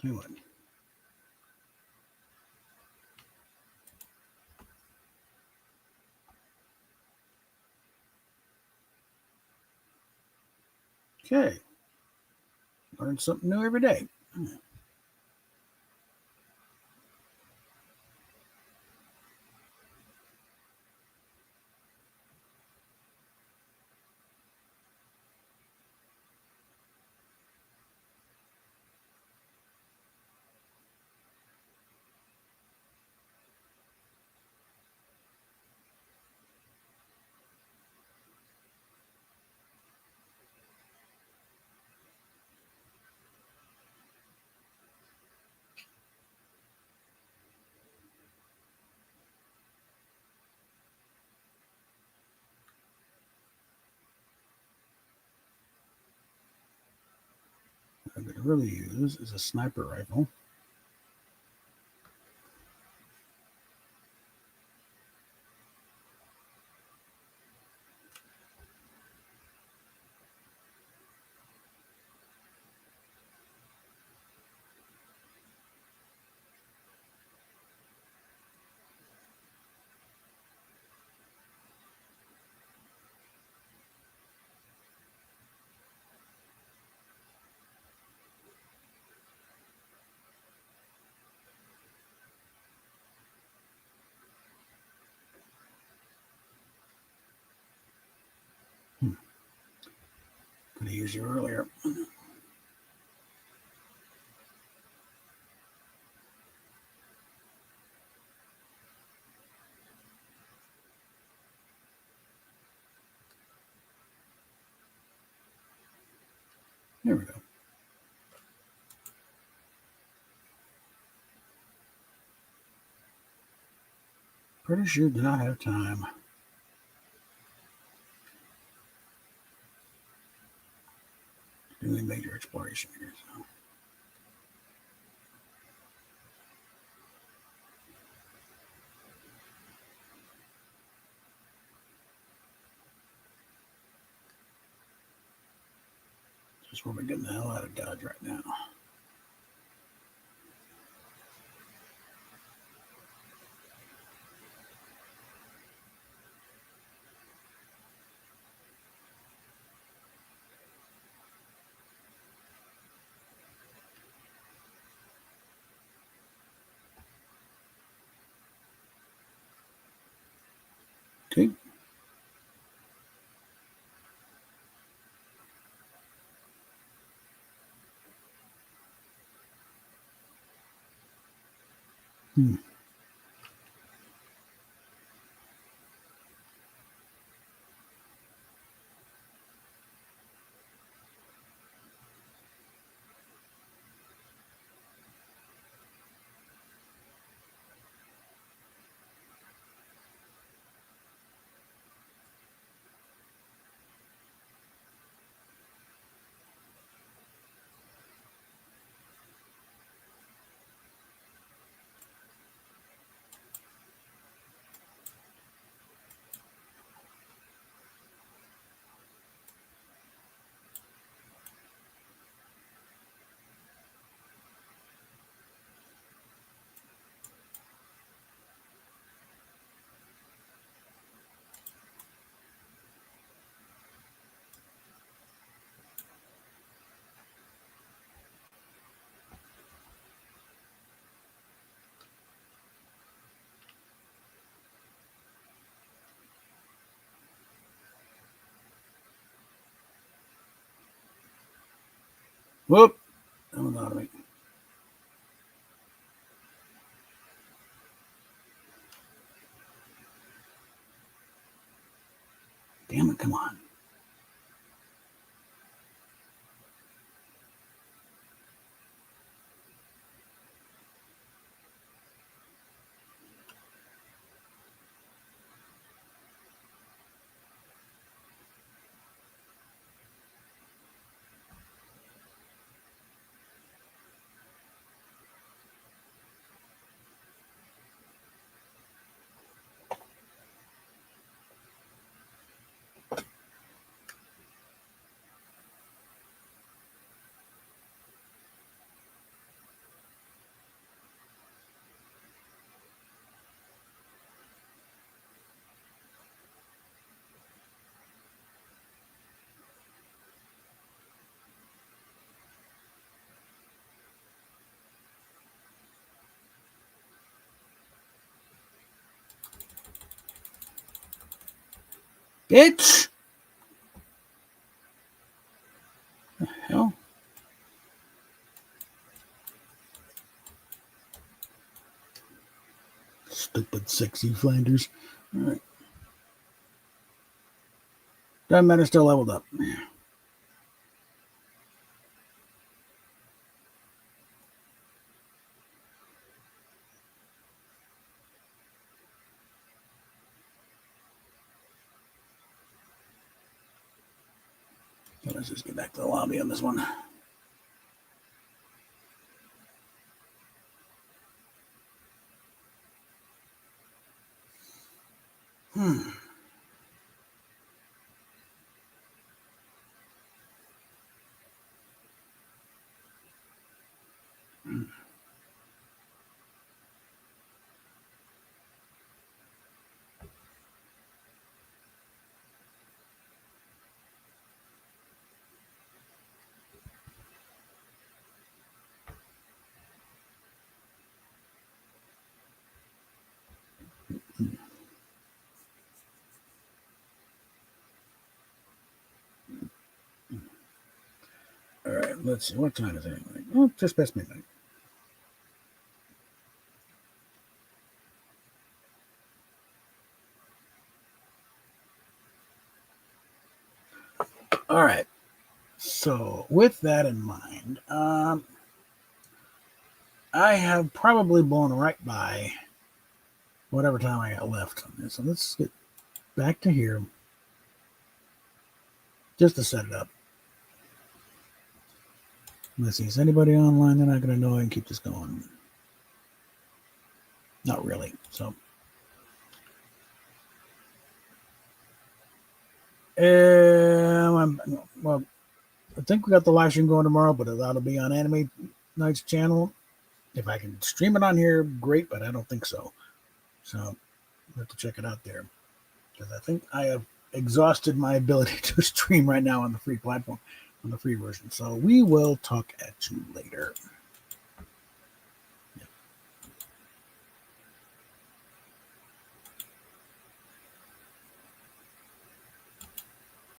Tell you what. Okay. Learn something new every day. I'm going to really use is a sniper rifle. Could have used you earlier. There we go. Pretty sure do not have time. Doing major exploration here. So. Just where we're getting the hell out of Dodge right now. Okay. Hmm. Whoop. That was out of me. Damn it, come on. Bitch! Hell. Stupid, sexy Flanders. All right. Doesn't matter, still leveled up. So let's just get back to the lobby on this one. All right, let's see. What time is it anyway? Oh, just past midnight. All right. So, with that in mind, I have probably blown right by whatever time I got left on this. So let's get back to here just to set it up. Let's see. Is anybody online? They're not going to know I can keep this going. Not really. So, well, I think we got the live stream going tomorrow, but that'll be on Anime Night's channel. If I can stream it on here, great, but I don't think so. So, you have to check it out there. Because I think I have exhausted my ability to stream right now on the free platform, on the free version. So we will talk at you later.